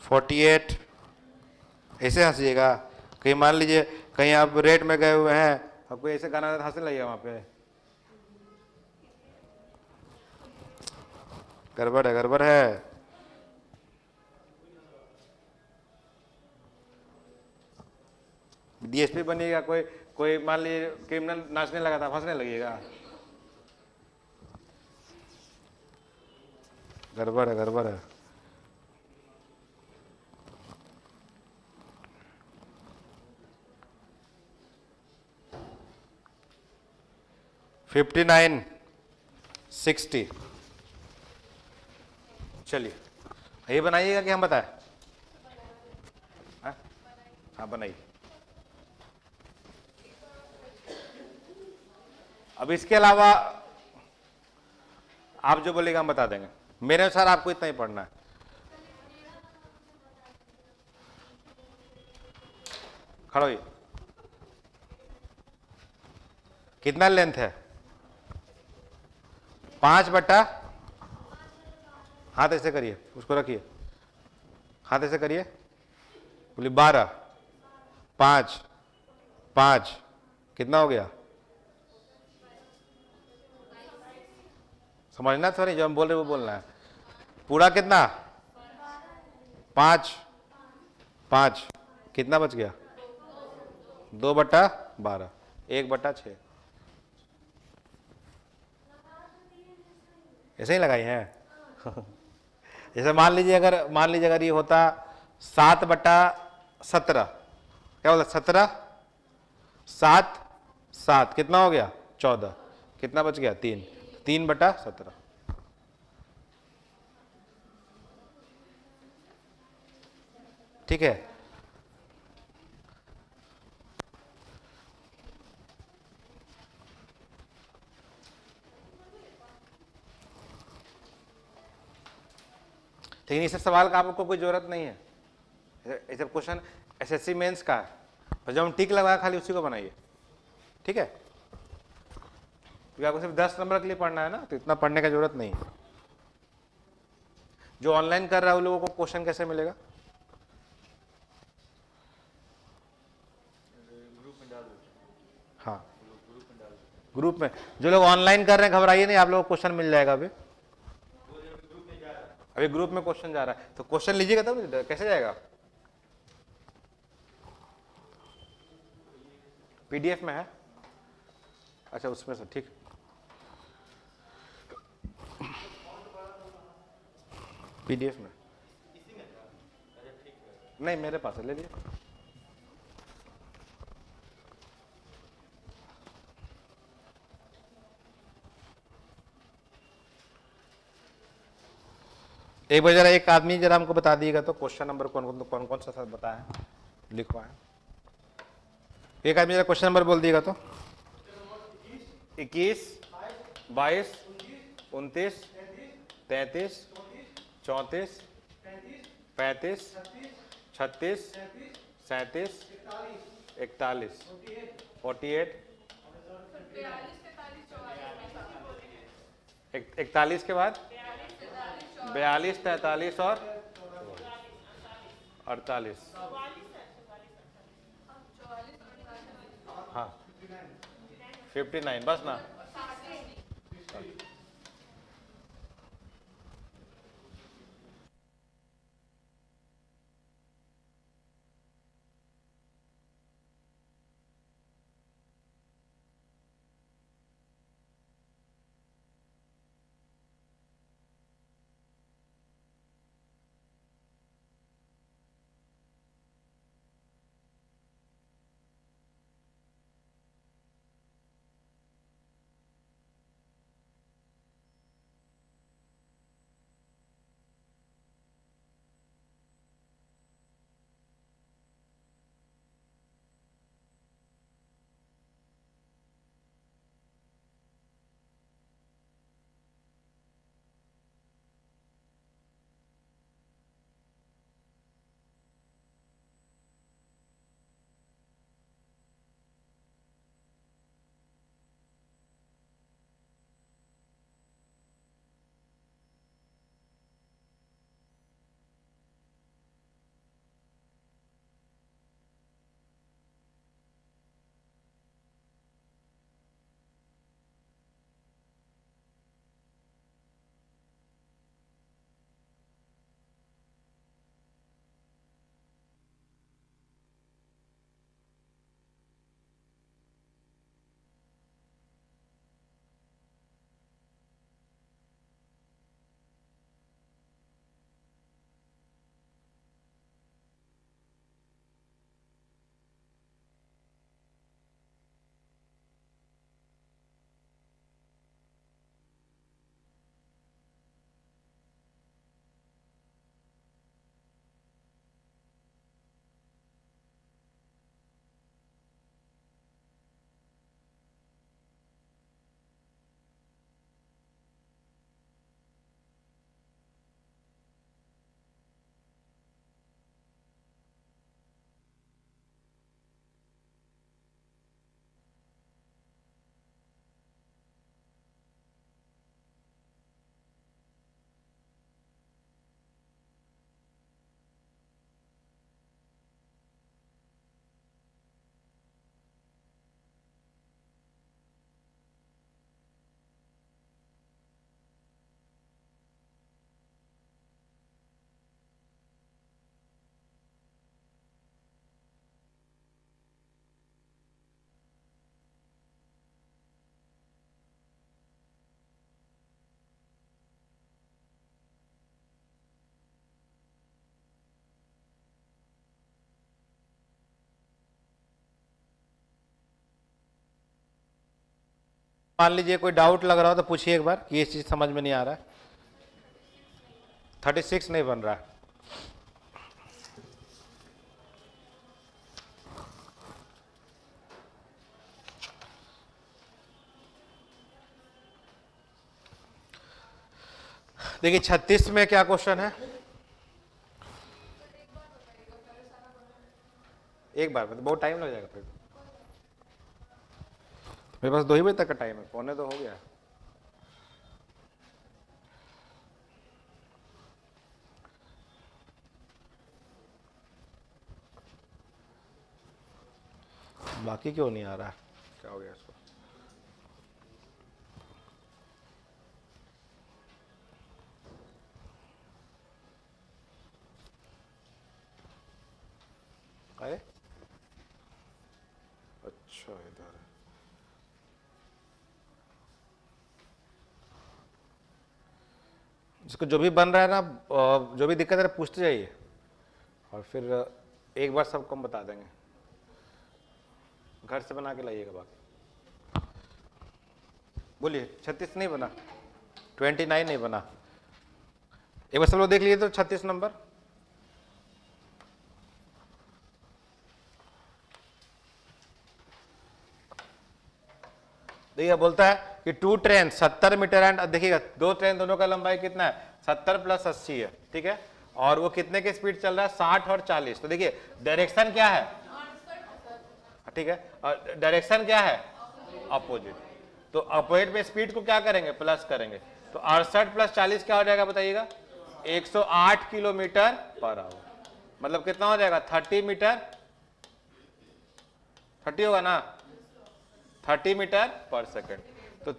48, ऐसे हंसीएगा, कहीं मान लीजिए कहीं आप रेट में गए हुए हैं, आपको ऐसे गाना हंसने लगेगा, वहां पे गड़बड़ है, गड़बड़ है। डीएसपी बनिएगा, कोई कोई मान लीजिए क्रिमिनल नाचने लगा था, हंसने लगेगा, गड़बड़ है, गड़बड़ है। फिफ्टी 60, चलिए ये बनाइएगा कि हम बताएं, हाँ बनाइए। अब इसके अलावा आप जो बोलेगा हम बता देंगे, मेरे अनुसार आपको इतना ही पढ़ना है। खड़ो ही, कितना लेंथ है, 5/, हाथ ऐसे करिए, उसको रखिए, हाथ ऐसे करिए, बोलिए 12, 5, 5, कितना हो गया? समझना थोड़ी, जो हम बोल रहे वो बोलना है। पूरा कितना? 5, 5, कितना बच गया? 2/12, 1/6। ऐसे ही लगाई हैं। जैसे मान लीजिए अगर ये होता 7/17, क्या बोला? 17, 7, 7, कितना हो गया? 14, कितना बच गया? 3, 3/17। ठीक है, लेकिन इस सवाल का आपको कोई जरूरत नहीं है। ये सब क्वेश्चन एसएससी मेंस का है, और जब हम टिक लगाया खाली उसी को बनाइए। ठीक है, क्योंकि आपको सिर्फ 10 नंबर के लिए पढ़ना है ना, तो इतना पढ़ने की जरूरत नहीं है। जो ऑनलाइन कर रहा है उन लोगों को क्वेश्चन कैसे मिलेगा? हाँ, ग्रुप में। जो लोग ऑनलाइन कर रहे हैं घबराइए नहीं, आप लोगों को क्वेश्चन मिल जाएगा। अभी ग्रुप में क्वेश्चन जा रहा है, तो क्वेश्चन लीजिएगा तब कैसे जाएगा? पीडीएफ में है? अच्छा, उसमें से ठीक। पीडीएफ में नहीं, मेरे पास है, ले लीजिए। एक बार जरा एक आदमी जरा हमको बता दिएगा तो क्वेश्चन नंबर कौन कौन सा बताया, लिखवाए। एक आदमी जरा क्वेश्चन नंबर बोल दिएगा तो। 21, 22, 29, 33, 34, 35, 36, 37, 41, 48, 41 के बाद 42, 43 और 48। हाँ, 59 बस ना। मान लीजिए कोई डाउट लग रहा हो तो पूछिए एक बार कि ये चीज समझ में नहीं आ रहा है। 36 नहीं बन रहा है। देखिए 36 में क्या क्वेश्चन है, एक बार मतलब बहुत टाइम लग जाएगा फिर। मेरे पास 2 ही बजे तक का टाइम है, पौने तो हो गया। बाकी क्यों नहीं आ रहा है, क्या हो गया इसको? अरे अच्छा इधर है। इसको जो भी बन रहा है ना, जो भी दिक्कत है पूछते जाइए और फिर एक बार सबको हम बता देंगे। घर से बना के लाइएगा। बाकी बोलिए 36 नहीं बना, 29 नहीं बना। एक बार सब लोग देख लीजिए तो 36 नंबर। देखिए बोलता है कि 2 ट्रेन 70 मीटर एंड, देखिएगा 2 ट्रेन दोनों का लंबाई कितना है, 70 + 80 है, ठीक है। और वो कितने के स्पीड चल रहा है, 60 और 40। तो देखिए डायरेक्शन क्या है, ठीक है, और डायरेक्शन क्या है, अपोजिट। तो अपोजिट में स्पीड को क्या करेंगे, प्लस करेंगे। तो 68 + 40 क्या हो जाएगा बताइएगा, 108 किलोमीटर/आवर। मतलब कितना हो जाएगा, 30 मीटर, 30 होगा ना, 30 मीटर/सेकेंड। तो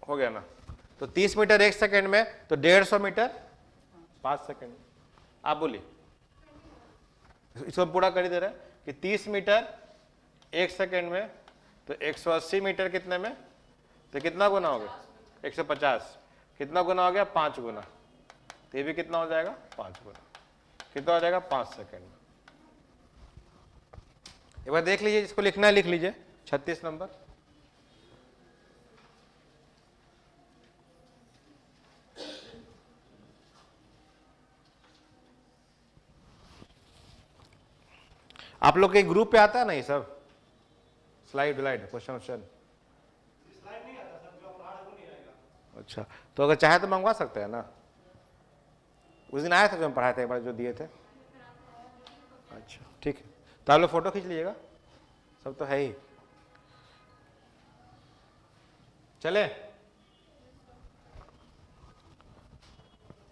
हो गया ना। तो 30 मीटर 1 सेकेंड में, तो 150 मीटर 5 सेकेंड। आप बोलिए, इसको पूरा कर ही दे रहे हैं कि 30 मीटर 1 सेकेंड में, तो 180 मीटर कितने में, तो कितना गुना हो गया, 150। कितना गुना हो गया, 5 गुना। तो ये भी कितना हो जाएगा, 5 गुना। कितना हो जाएगा, 5 सेकेंड में। एक बार देख लीजिए, जिसको लिखना है लिख लीजिए 36 नंबर। आप लोग के ग्रुप पे आता है ना ये सब स्लाइड क्वेश्चन? अच्छा, तो अगर चाहे तो मंगवा सकते हैं ना। उस दिन आया था जो हम पढ़ाए थे, एक बार जो दिए थे। अच्छा ठीक है, तो आप लोग फोटो खींच लीजिएगा, सब तो है ही। चले,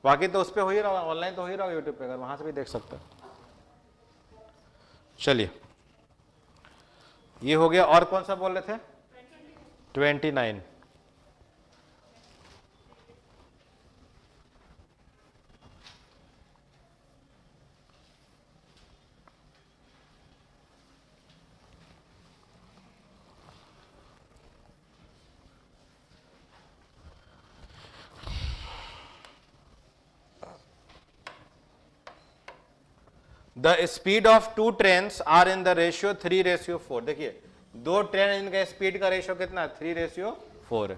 बाकी तो उस पर हो ही रहा, ऑनलाइन तो हो ही रहा यूट्यूब पे, अगर वहां से भी देख सकते हैं। चलिए ये हो गया। और कौन सा बोल रहे थे, 29। The speed of 2 trains are in the ratio 3:4। देखिए 2 ट्रेन, इनका स्पीड का रेशियो कितना है, 3:4 है।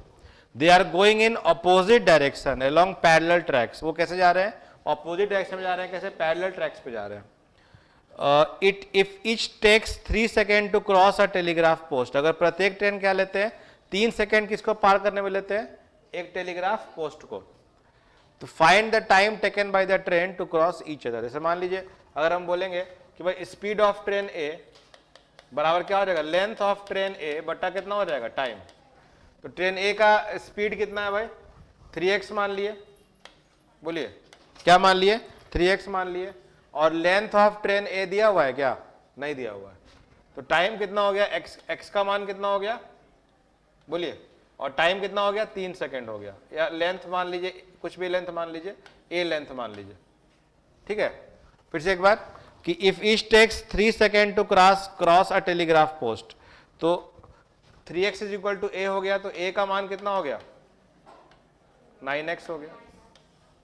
They are going in opposite direction along parallel tracks. वो कैसे जा रहे हैं, अपोजिट डायरेक्शन में जा रहे हैं। कैसे, पैरेलल ट्रैक्स पे जा रहे हैं। If each takes 3 second to cross a telegraph post. अगर प्रत्येक ट्रेन क्या लेते हैं, 3 सेकेंड किसको पार करने में लेते हैं, एक टेलीग्राफ पोस्ट को। तो find the time taken by the train to cross each other. जैसे मान लीजिए अगर हम बोलेंगे कि भाई स्पीड ऑफ ट्रेन ए बराबर क्या हो जाएगा, लेंथ ऑफ ट्रेन ए बटा कितना हो जाएगा, टाइम। तो ट्रेन ए का स्पीड कितना है भाई, 3x मान लिए। बोलिए क्या मान लिए, 3x मान लिए। और लेंथ ऑफ ट्रेन ए दिया हुआ है क्या, नहीं दिया हुआ है। तो टाइम कितना हो गया, x का मान कितना हो गया, बोलिए। और टाइम कितना हो गया, 3 सेकेंड हो गया। या लेंथ मान लीजिए, कुछ भी लेंथ मान लीजिए, ए लेंथ मान लीजिए, ठीक है। फिर से एक बार कि if each takes 3 second to cross a telegraph post, तो 3x = a हो गया। तो a का मान कितना हो गया, 9x हो गया।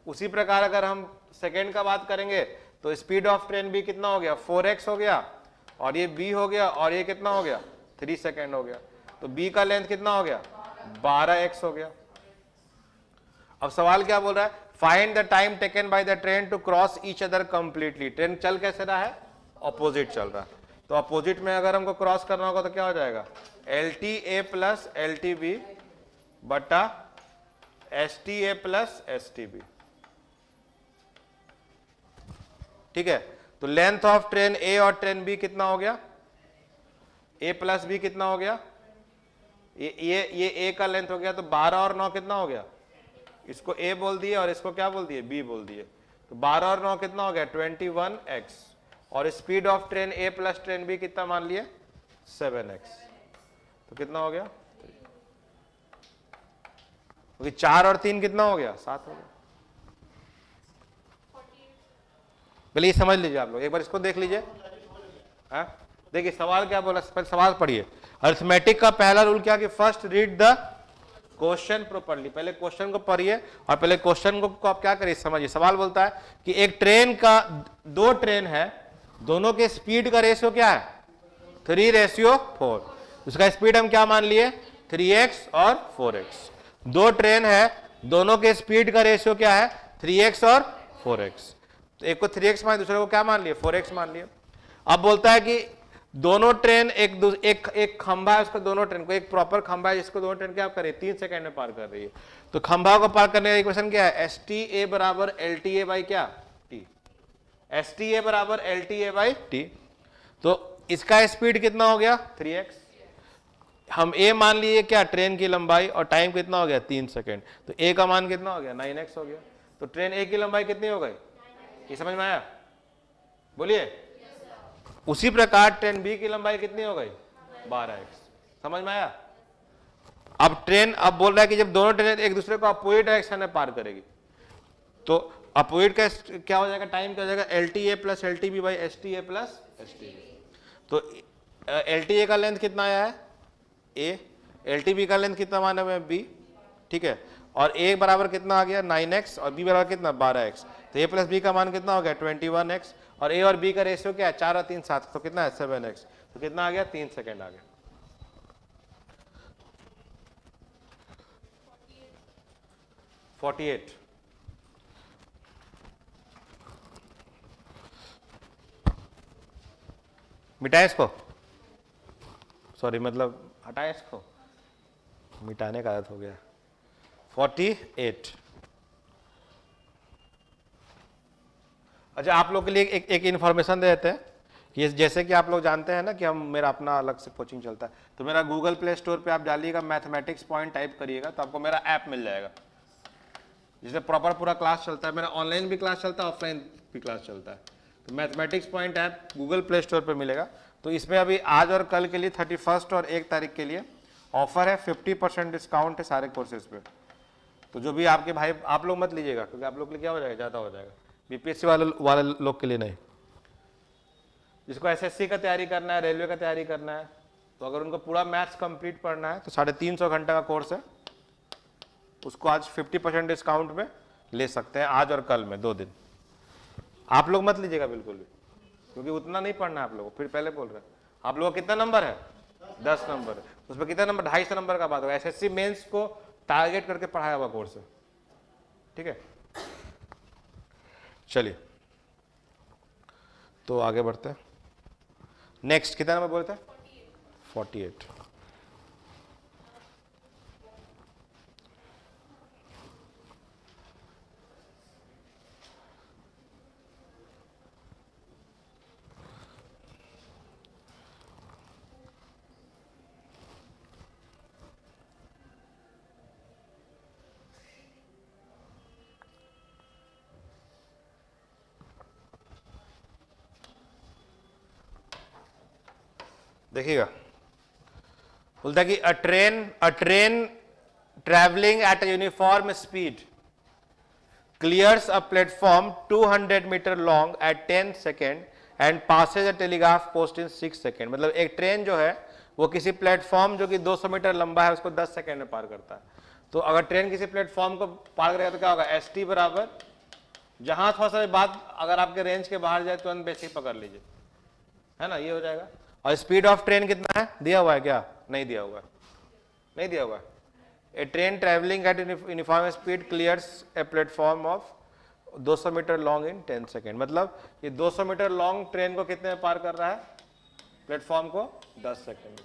उसी प्रकार अगर हम सेकेंड का बात करेंगे तो स्पीड ऑफ ट्रेन भी कितना हो गया, 4x हो गया। और ये b हो गया, और ये कितना हो गया, 3 सेकेंड हो गया। तो b का लेंथ कितना हो गया 12x हो गया। अब सवाल क्या बोल रहा है, find the time taken by the train to cross each other completely. Train चल कैसे रहा है, ऑपोजिट चल रहा है, तो ऑपोजिट में अगर हमको क्रॉस करना होगा तो क्या हो जाएगा, LTA प्लस LTB बटा STA प्लस STB। ठीक है, तो लेंथ ऑफ ट्रेन A और ट्रेन B कितना हो गया, A प्लस B कितना हो गया, ये A का लेंथ हो गया, तो 12 और 9 कितना हो गया, इसको A बोल दिए और इसको क्या बोल दिए B बोल दिए, तो 12 और 9 कितना हो गया 21x, और speed of train A plus train B कितना मान लिए 7x, तो कितना हो गया, क्योंकि 4 और 3 कितना हो गया 7 हो गया। पहले ये समझ लीजिए आप लोग, एक बार इसको देख लीजिए। देखिए सवाल क्या बोला, पहले सवाल पढ़िए। अरिथमेटिक का पहला रूल क्या कि first read the question properly, पहले क्वेश्चन को पढ़िए और पहले क्वेश्चन को आप क्या करिए समझिए। सवाल बोलता है कि एक ट्रेन का, दो ट्रेन है, दोनों के स्पीड का रेशियो क्या है 3:4, उसका स्पीड हम क्या मान लिए 3x और 4x। दो ट्रेन है, दोनों के स्पीड का रेशियो क्या है 3x और 4x, तो एक को 3x मान, दूसरे को क्या मान लिए 4x मान लिए। अब बोलता है कि दोनों ट्रेन एक खंभा है, उसका दोनों ट्रेन को, एक प्रॉपर खंभा है जिसको दोनों ट्रेन क्या कर रही है 3 सेकंड में पार कर रही है, तो खंभा को पार करने का इक्वेशन क्या है STA बराबर LTA बाई क्या T, STA बराबर LTA बाई T। तो इसका स्पीड कितना हो गया 3x, हम A मान लिए क्या ट्रेन की लंबाई, और टाइम कितना हो गया 3 सेकंड, तो A का मान कितना हो गया 9x हो गया। तो ट्रेन A की लंबाई कितनी हो गई, ये समझ में आया, बोलिए। उसी प्रकार ट्रेन B की लंबाई कितनी हो गई 12x, समझ में आया। अब ट्रेन अब बोल रहा है कि जब दोनों ट्रेन एक दूसरे को अपोजिट डायरेक्शन में पार करेगी, तो अपोजिट का क्या हो जाएगा, टाइम क्या हो जाएगा LTA plus LTB by STA plus STB। तो LTA का लेंथ कितना आया है A, LTB का लेंथ कितना माना हुआ है B, ठीक है, और A बराबर कितना आ गया 9x और B बराबर कितना 12x, तो A प्लस B का मान कितना हो गया 21x, और A और B का रेशियो क्या है 4 और 3 7, तो कितना है 7x, तो कितना आ गया 3 सेकंड आ गया। 48। मिटाएं इसको, सॉरी मतलब हटाएं इसको, मिटाने का आदत हो गया। 48। अच्छा आप लोग के लिए एक इन्फॉर्मेशन दे देते हैं कि जैसे कि आप लोग जानते हैं ना कि मेरा अपना अलग से कोचिंग चलता है, तो मेरा गूगल प्ले स्टोर पे आप डालिएगा मैथमेटिक्स पॉइंट टाइप करिएगा, तो आपको मेरा ऐप मिल जाएगा जिसमें प्रॉपर पूरा क्लास चलता है। मेरा ऑनलाइन भी क्लास चलता है, ऑफलाइन भी क्लास चलता है। तो mathematics point app Google play store पर मिलेगा। तो इसमें अभी आज और कल के लिए 31 और 1 तारीख के लिए ऑफर है, 50% डिस्काउंट है सारे कोर्सेज पे। तो जो भी आपके भाई, आप लोग मत लीजिएगा क्योंकि आप लोग के लिए क्या हो जाएगा, ज़्यादा हो जाएगा, BPSC वाले लोग के लिए नहीं। जिसको SSC का तैयारी करना है, रेलवे का तैयारी करना है, तो अगर उनको पूरा मैथ्स कंप्लीट पढ़ना है तो 350 घंटे का कोर्स है, उसको आज 50% डिस्काउंट में ले सकते हैं, आज और कल में 2 दिन। आप लोग मत लीजिएगा बिल्कुल भी, क्योंकि उतना नहीं पढ़ना है आप लोगों को। फिर पहले बोल रहे हैं आप लोगों का कितना नंबर है 10 नंबर, उसमें कितना नंबर 250 नंबर का बात होगा। SSC मेंस को टारगेट करके पढ़ाया हुआ कोर्स है, ठीक है। चलिए तो आगे बढ़ते हैं। नेक्स्ट कितना नंबर बोलते हैं 48। देखिएगा, बोलता है कि a train travelling at a uniform speed clears a platform 200 metre long at 10 second and passes a telegraph post in 6 second. मतलब एक ट्रेन जो है वो किसी प्लेटफॉर्म जो कि 200 मीटर लंबा है उसको 10 सेकेंड में पार करता है। तो अगर ट्रेन किसी प्लेटफॉर्म को पार करेगा तो क्या होगा, ST बराबर, जहां थोड़ा सा बात अगर आपके रेंज के बाहर जाए तुरंत बेसिक पकड़ लीजिए, है ना, ये हो जाएगा। और स्पीड ऑफ ट्रेन कितना है दिया हुआ है क्या, नहीं दिया हुआ है, नहीं दिया हुआ। A train travelling at uniform speed clears a platform of 200 metre long in 10 second. मतलब ये 200 मीटर लॉन्ग ट्रेन को कितने में पार कर रहा है? प्लेटफॉर्म को 10 सेकेंड।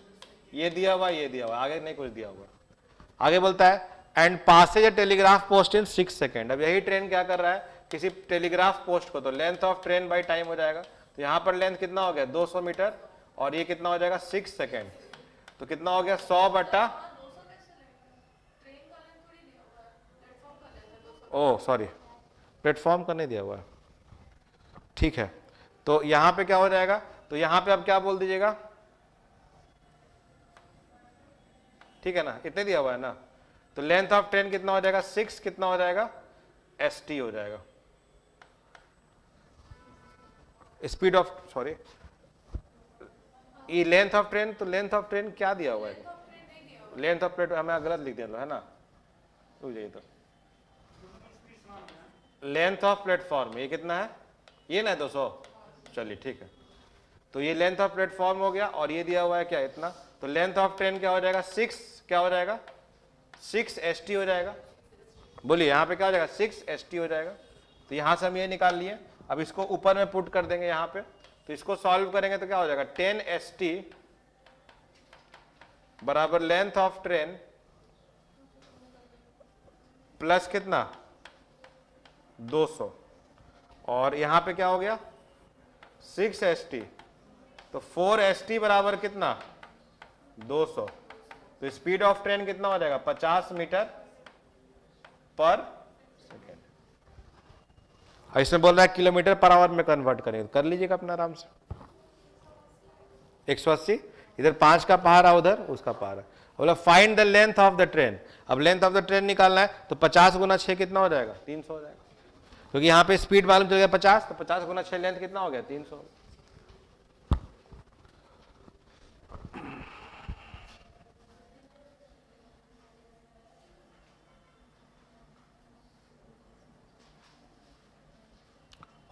ये दिया हुआ, ये दिया हुआ, आगे नहीं कुछ दिया हुआ। आगे बोलता है and passes a telegraph post in 6 second. अब यही ट्रेन क्या कर रहा है? किसी टेलीग्राफ पोस्ट को, तो length of train by time हो जाएगा। तो यहाँ पर लेंथ कितना हो गया? 200 मीटर, और ये कितना हो जाएगा? 6 सेकेंड। तो कितना हो गया? 100 बटा, ओ सॉरी, प्लेटफॉर्म का नहीं दिया हुआ है, ठीक है। तो यहां पे क्या हो जाएगा? तो यहां पे अब क्या बोल दीजिएगा, ठीक है ना, इतने दिया हुआ है ना। तो लेंथ ऑफ ट्रेन कितना हो जाएगा? 6 कितना हो जाएगा? ST हो जाएगा, स्पीड ऑफ, सॉरी, ये लेंथ ऑफ ट्रेन। तो लेंथ ऑफ ट्रेन क्या दिया हुआ है? लेंथ ऑफ प्लेट हमें गलत लिख दिया है ना, रुक जाइए। तो लेंथ ऑफ प्लेटफॉर्म ये कितना है? ये ना 200, चलिए ठीक है। तो ये लेंथ ऑफ प्लेटफॉर्म हो गया, और ये दिया हुआ है क्या? इतना। तो लेंथ ऑफ ट्रेन क्या हो जाएगा? 6, क्या हो जाएगा? 6 ST हो जाएगा। बोलिए यहाँ पे क्या हो जाएगा? 6 ST हो जाएगा। तो यहाँ से हम ये निकाल लिए। अब इसको ऊपर में पुट कर देंगे यहाँ पे, तो इसको सॉल्व करेंगे तो क्या हो जाएगा? 10 ST बराबर लेंथ ऑफ ट्रेन प्लस कितना? 200, और यहां पे क्या हो गया? 6 ST। तो 4 ST बराबर कितना? 200। तो स्पीड ऑफ ट्रेन कितना हो जाएगा? 50 मीटर पर सेकेंड। इसमें बोल रहा है किलोमीटर पर आवर में कन्वर्ट करेंगे, कर लीजिएगा अपना आराम से। 180, इधर 5 का पहाड़ा, उधर उसका पहाड़ा। बोला find the length of the train. अब लेंथ ऑफ द ट्रेन निकालना है, तो 50 गुना 6 कितना हो जाएगा? 300 हो जाएगा, क्योंकि यहाँ पे स्पीड मालूम चल गया 50, तो 50 गुना 6 लेंथ कितना हो गया? 300।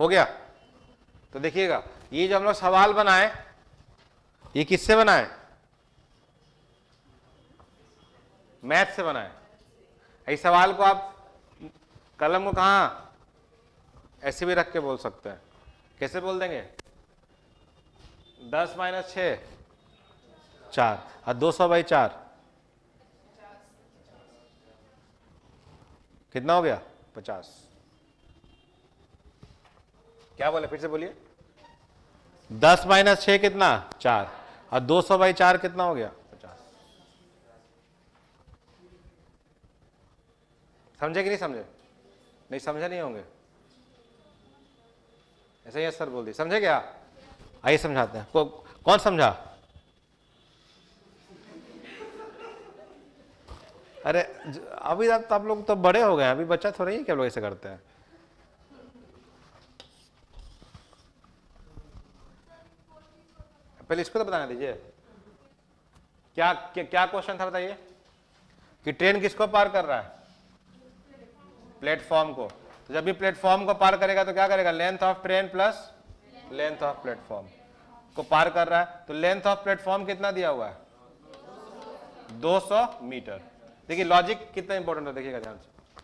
हो गया। तो देखिएगा, ये जो हम लोग सवाल बनाए, ये किससे बनाए? मैथ से बनाए। इस सवाल को आप कलम को कहाँ ऐसे भी रख के बोल सकते हैं। कैसे बोल देंगे? 10 - 6 4, और 200/4 कितना हो गया? 50। क्या बोले? फिर से बोलिए। 10 - 6 कितना? 4, और 200/4 कितना हो गया? 50। समझे कि नहीं समझे? नहीं समझे नहीं होंगे, ऐसे ही सर बोल दी। समझे क्या? आइए समझाते हैं। कौन समझा? अरे अभी तो आप लोग तो बड़े हो गए, अभी बच्चा थोड़ा ही क्या लोग ऐसे करते हैं। पहले इसको तो बताना दीजिए, क्या क्या क्वेश्चन था बताइए। कि ट्रेन किसको पार कर रहा है? प्लेटफॉर्म को। तो जब भी प्लेटफॉर्म को पार करेगा तो क्या करेगा? Length of train plus length of platform को पार कर रहा है। तो लेंथ ऑफ प्लेटफॉर्म कितना दिया हुआ है? 200 मीटर। देखिए लॉजिक कितना इंपॉर्टेंट है, देखिएगा ध्यान से।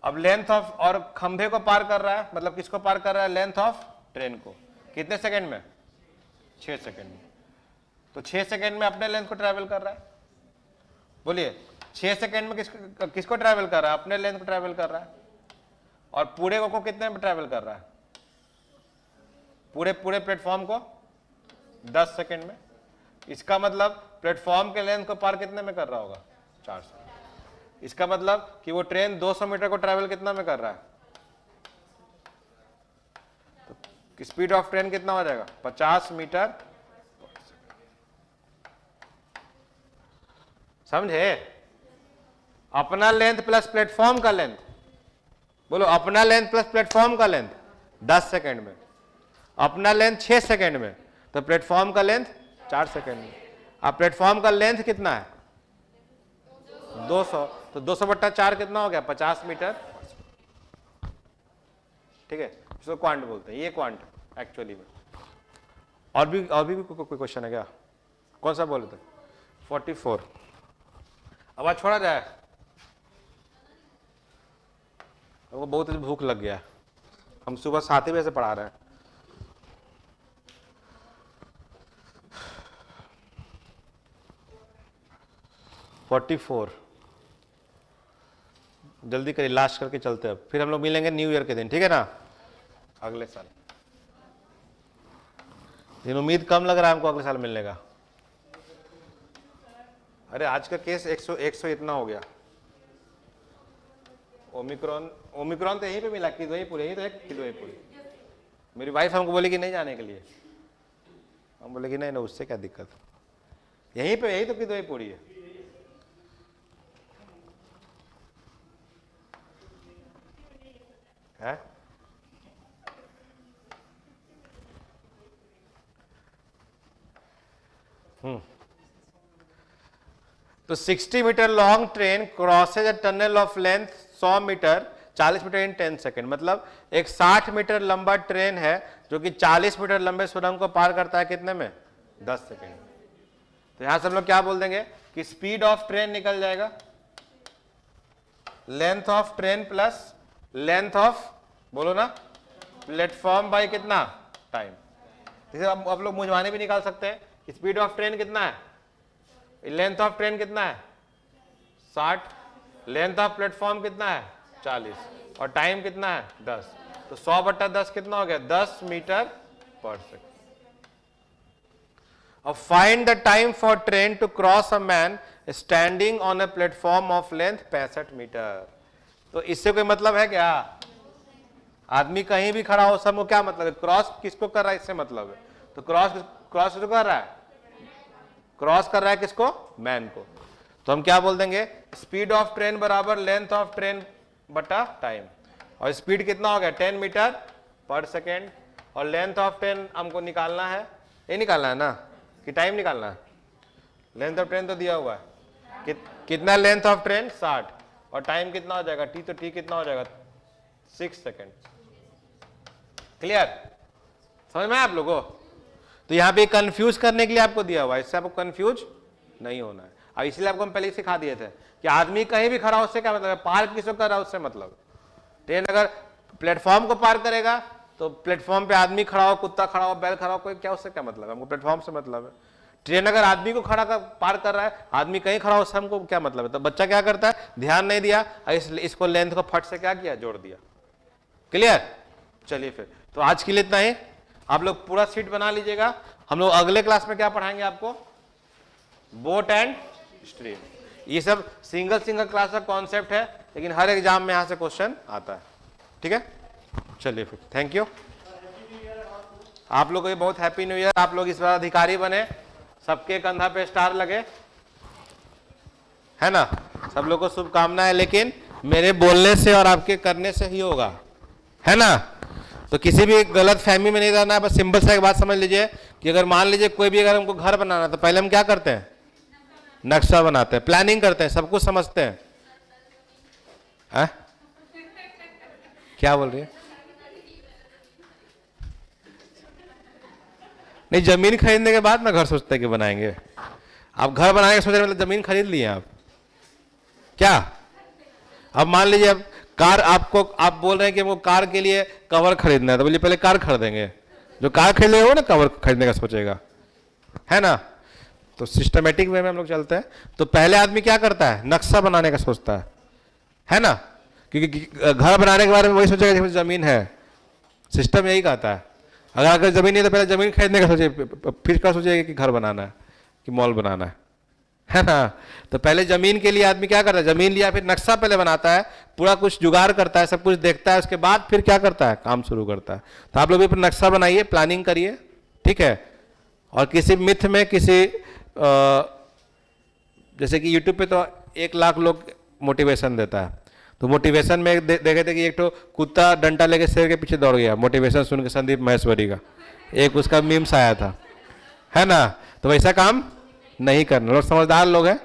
अब लेंथ ऑफ, और खंभे को पार कर रहा है, मतलब किसको पार कर रहा है? लेंथ ऑफ ट्रेन को। कितने सेकेंड में? 6 सेकेंड में। तो 6 सेकेंड में अपने लेंथ को ट्रैवल कर रहा है। बोलिए 6 सेकेंड में किसको ट्रैवल कर रहा है? अपने लेंथ को ट्रैवल कर रहा है। और पूरे को कितने में ट्रैवल कर रहा है? पूरे प्लेटफॉर्म को 10 सेकेंड में। इसका मतलब प्लेटफॉर्म के लेंथ को पार कितने में कर रहा होगा? 4 सेकेंड। इसका मतलब कि वो ट्रेन 200 मीटर को ट्रैवल कितना में कर रहा है? तो स्पीड ऑफ ट्रेन कितना हो जाएगा? 50 मीटर। समझे? अपना लेंथ प्लस प्लेटफॉर्म का लेंथ। बोलो अपना लेंथ प्लस प्लेटफॉर्म का लेंथ 10 सेकेंड में, अपना लेंथ 6 सेकेंड में, तो प्लेटफॉर्म का लेंथ 4 सेकेंड में। अब प्लेटफॉर्म का लेंथ कितना है? 200। तो 200/4 कितना हो गया? 50 मीटर। ठीक है, इसको क्वांट बोलते हैं, ये क्वांट एक्चुअली में। और भी कोई क्वेश्चन है क्या? कौन सा बोले थे? 44। आवाज छोड़ा जाए, हमको बहुत भूख लग गया, हम सुबह 7 बजे से पढ़ा रहे हैं। जल्दी करिए, लास्ट करके चलते हैं, फिर हम लोग मिलेंगे न्यू ईयर के दिन, ठीक है ना, अगले साल। लेकिन उम्मीद कम लग रहा है हमको अगले साल मिलने का। अरे आज का केस 100 इतना हो गया। ओमिक्रॉन तो यहीं पे मिला, किदवईपुर, यही तो है किदवईपुर। मेरी वाइफ हमको बोली कि नहीं जाने के लिए, हम बोले कि नहीं ना, उससे क्या दिक्कत, यहीं पे, यही तो किदवईपुर ही है। तो 60 metre long train crosses a tunnel of length 100 metre 40 metre in 10 second. मतलब एक 60 मीटर लंबा ट्रेन है जो कि 40 मीटर लंबे सुरंग को पार करता है कितने में, 10 सेकेंड। तो यहां से हम लोग क्या बोल देंगे कि स्पीड ऑफ ट्रेन निकल जाएगा, length of train plus length of, बोलो ना, प्लेटफॉर्म बाय कितना, टाइम। जैसे आप लोग मुझवाने भी निकाल सकते हैं, स्पीड ऑफ ट्रेन कितना है, लेंथ ऑफ ट्रेन कितना है 60, लेंथ ऑफ प्लेटफॉर्म कितना है 40, और टाइम कितना है 10। तो 100/10 कितना हो गया, 10 मीटर पर सेकेंड। अब find the time for train to cross a man standing on a platform of length 65 metre. तो इससे कोई मतलब है क्या, आदमी कहीं भी खड़ा हो, सबको क्या मतलब है, क्रॉस किसको कर रहा है, इससे मतलब है। तो क्रॉस किसको कर रहा है, क्रॉस कर रहा है किसको, मैन को। तो हम क्या बोल देंगे, स्पीड ऑफ ट्रेन बराबर लेंथ ऑफ ट्रेन बटा टाइम। और स्पीड कितना हो गया 10 मीटर पर सेकेंड, और लेंथ ऑफ ट्रेन हमको निकालना है, ये निकालना है ना, कि टाइम निकालना है, लेंथ ऑफ ट्रेन तो दिया हुआ है, कितना लेंथ ऑफ ट्रेन 60, और टाइम कितना हो जाएगा, टी, तो टी कितना हो जाएगा 6 सेकेंड। क्लियर, समझ में आप लोगों को। तो यहां पे कंफ्यूज करने के लिए आपको दिया हुआ है, इससे आपको कंफ्यूज नहीं होना है। अब इसलिए आपको हम पहले ही सिखा दिए थे कि आदमी कहीं भी खड़ा हो, उससे क्या मतलब है, पार किसको कर रहा है उससे मतलब। ट्रेन अगर प्लेटफॉर्म को पार करेगा तो प्लेटफॉर्म पे आदमी खड़ा हो, कुत्ता खड़ा हो, बैल खड़ा हो, कोई क्या, उससे क्या मतलब है, हमको प्लेटफॉर्म से मतलब है। ट्रेन अगर आदमी को पार कर रहा है, आदमी कहीं खड़ा हो, उससे हमको क्या मतलब है। तो बच्चा क्या करता है, ध्यान नहीं दिया, इसको लेंथ को फट से क्या किया, जोड़ दिया। क्लियर, चलिए फिर तो आज के लिए इतना ही। आप लोग पूरा सीट बना लीजिएगा। हम लोग अगले क्लास में क्या पढ़ाएंगे आपको, बोट एंड स्ट्रीम। ये सब सिंगल क्लास का कॉन्सेप्ट है, लेकिन हर एग्जाम में यहां से क्वेश्चन आता है। ठीक है, चलिए फिर, थैंक यू। आप लोग को भी बहुत हैप्पी न्यू ईयर। आप लोग इस बार अधिकारी बने, सबके कंधा पे स्टार लगे, है ना, सब लोग को शुभकामनाएं। लेकिन मेरे बोलने से और आपके करने से ही होगा, है ना। तो किसी भी गलत फहमी में नहीं रहना है। बस सिंपल सा एक बात समझ लीजिए कि अगर मान लीजिए कोई भी अगर हमको घर बनाना है, तो पहले हम क्या करते हैं, नक्शा बनाते हैं, प्लानिंग करते हैं, सब कुछ समझते हैं। क्या बोल रही है, नहीं, जमीन खरीदने के बाद ना घर सोचते हैं कि बनाएंगे। आप घर बनाने के सोच रहे मतलब जमीन खरीद लिए आप क्या। अब मान लीजिए अब कार, आप बोल रहे हैं कि हमको कार के लिए कवर खरीदना है, तो बोलिए पहले कार खरीदेंगे। जो कार खरीदेगा वो ना कवर खरीदने का सोचेगा, है ना। तो सिस्टमेटिक वे में हम लोग चलते हैं। तो पहले आदमी क्या करता है, नक्शा बनाने का सोचता है ना, क्योंकि घर बनाने के बारे में वही सोचेगा जब जमीन है। सिस्टम यही कहता है। अगर जमीन नहीं तो पहले जमीन खरीदने का सोचे, फिर क्या सोचेगा कि घर बनाना है कि मॉल बनाना है ना। तो पहले जमीन के लिए आदमी क्या करता है, जमीन लिया, फिर नक्शा पहले बनाता है, पूरा कुछ जुगाड़ करता है, सब कुछ देखता है, उसके बाद फिर क्या करता है, काम शुरू करता है। तो आप लोग भी नक्शा बनाइए, प्लानिंग करिए, ठीक है। और किसी मिथ में, किसी जैसे कि यूट्यूब पे तो 1 लाख लोग मोटिवेशन देता है। तो मोटिवेशन में देखे थे कि एक तो कुत्ता डंडा लेके शेर के पीछे दौड़ गया, मोटिवेशन सुन के, संदीप महेश्वरी का एक उसका मीम्स आया था, है ना। तो वैसा काम नहीं करना, लोग समझदार लोग हैं,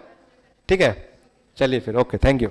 ठीक है। चलिए फिर, ओके, थैंक यू।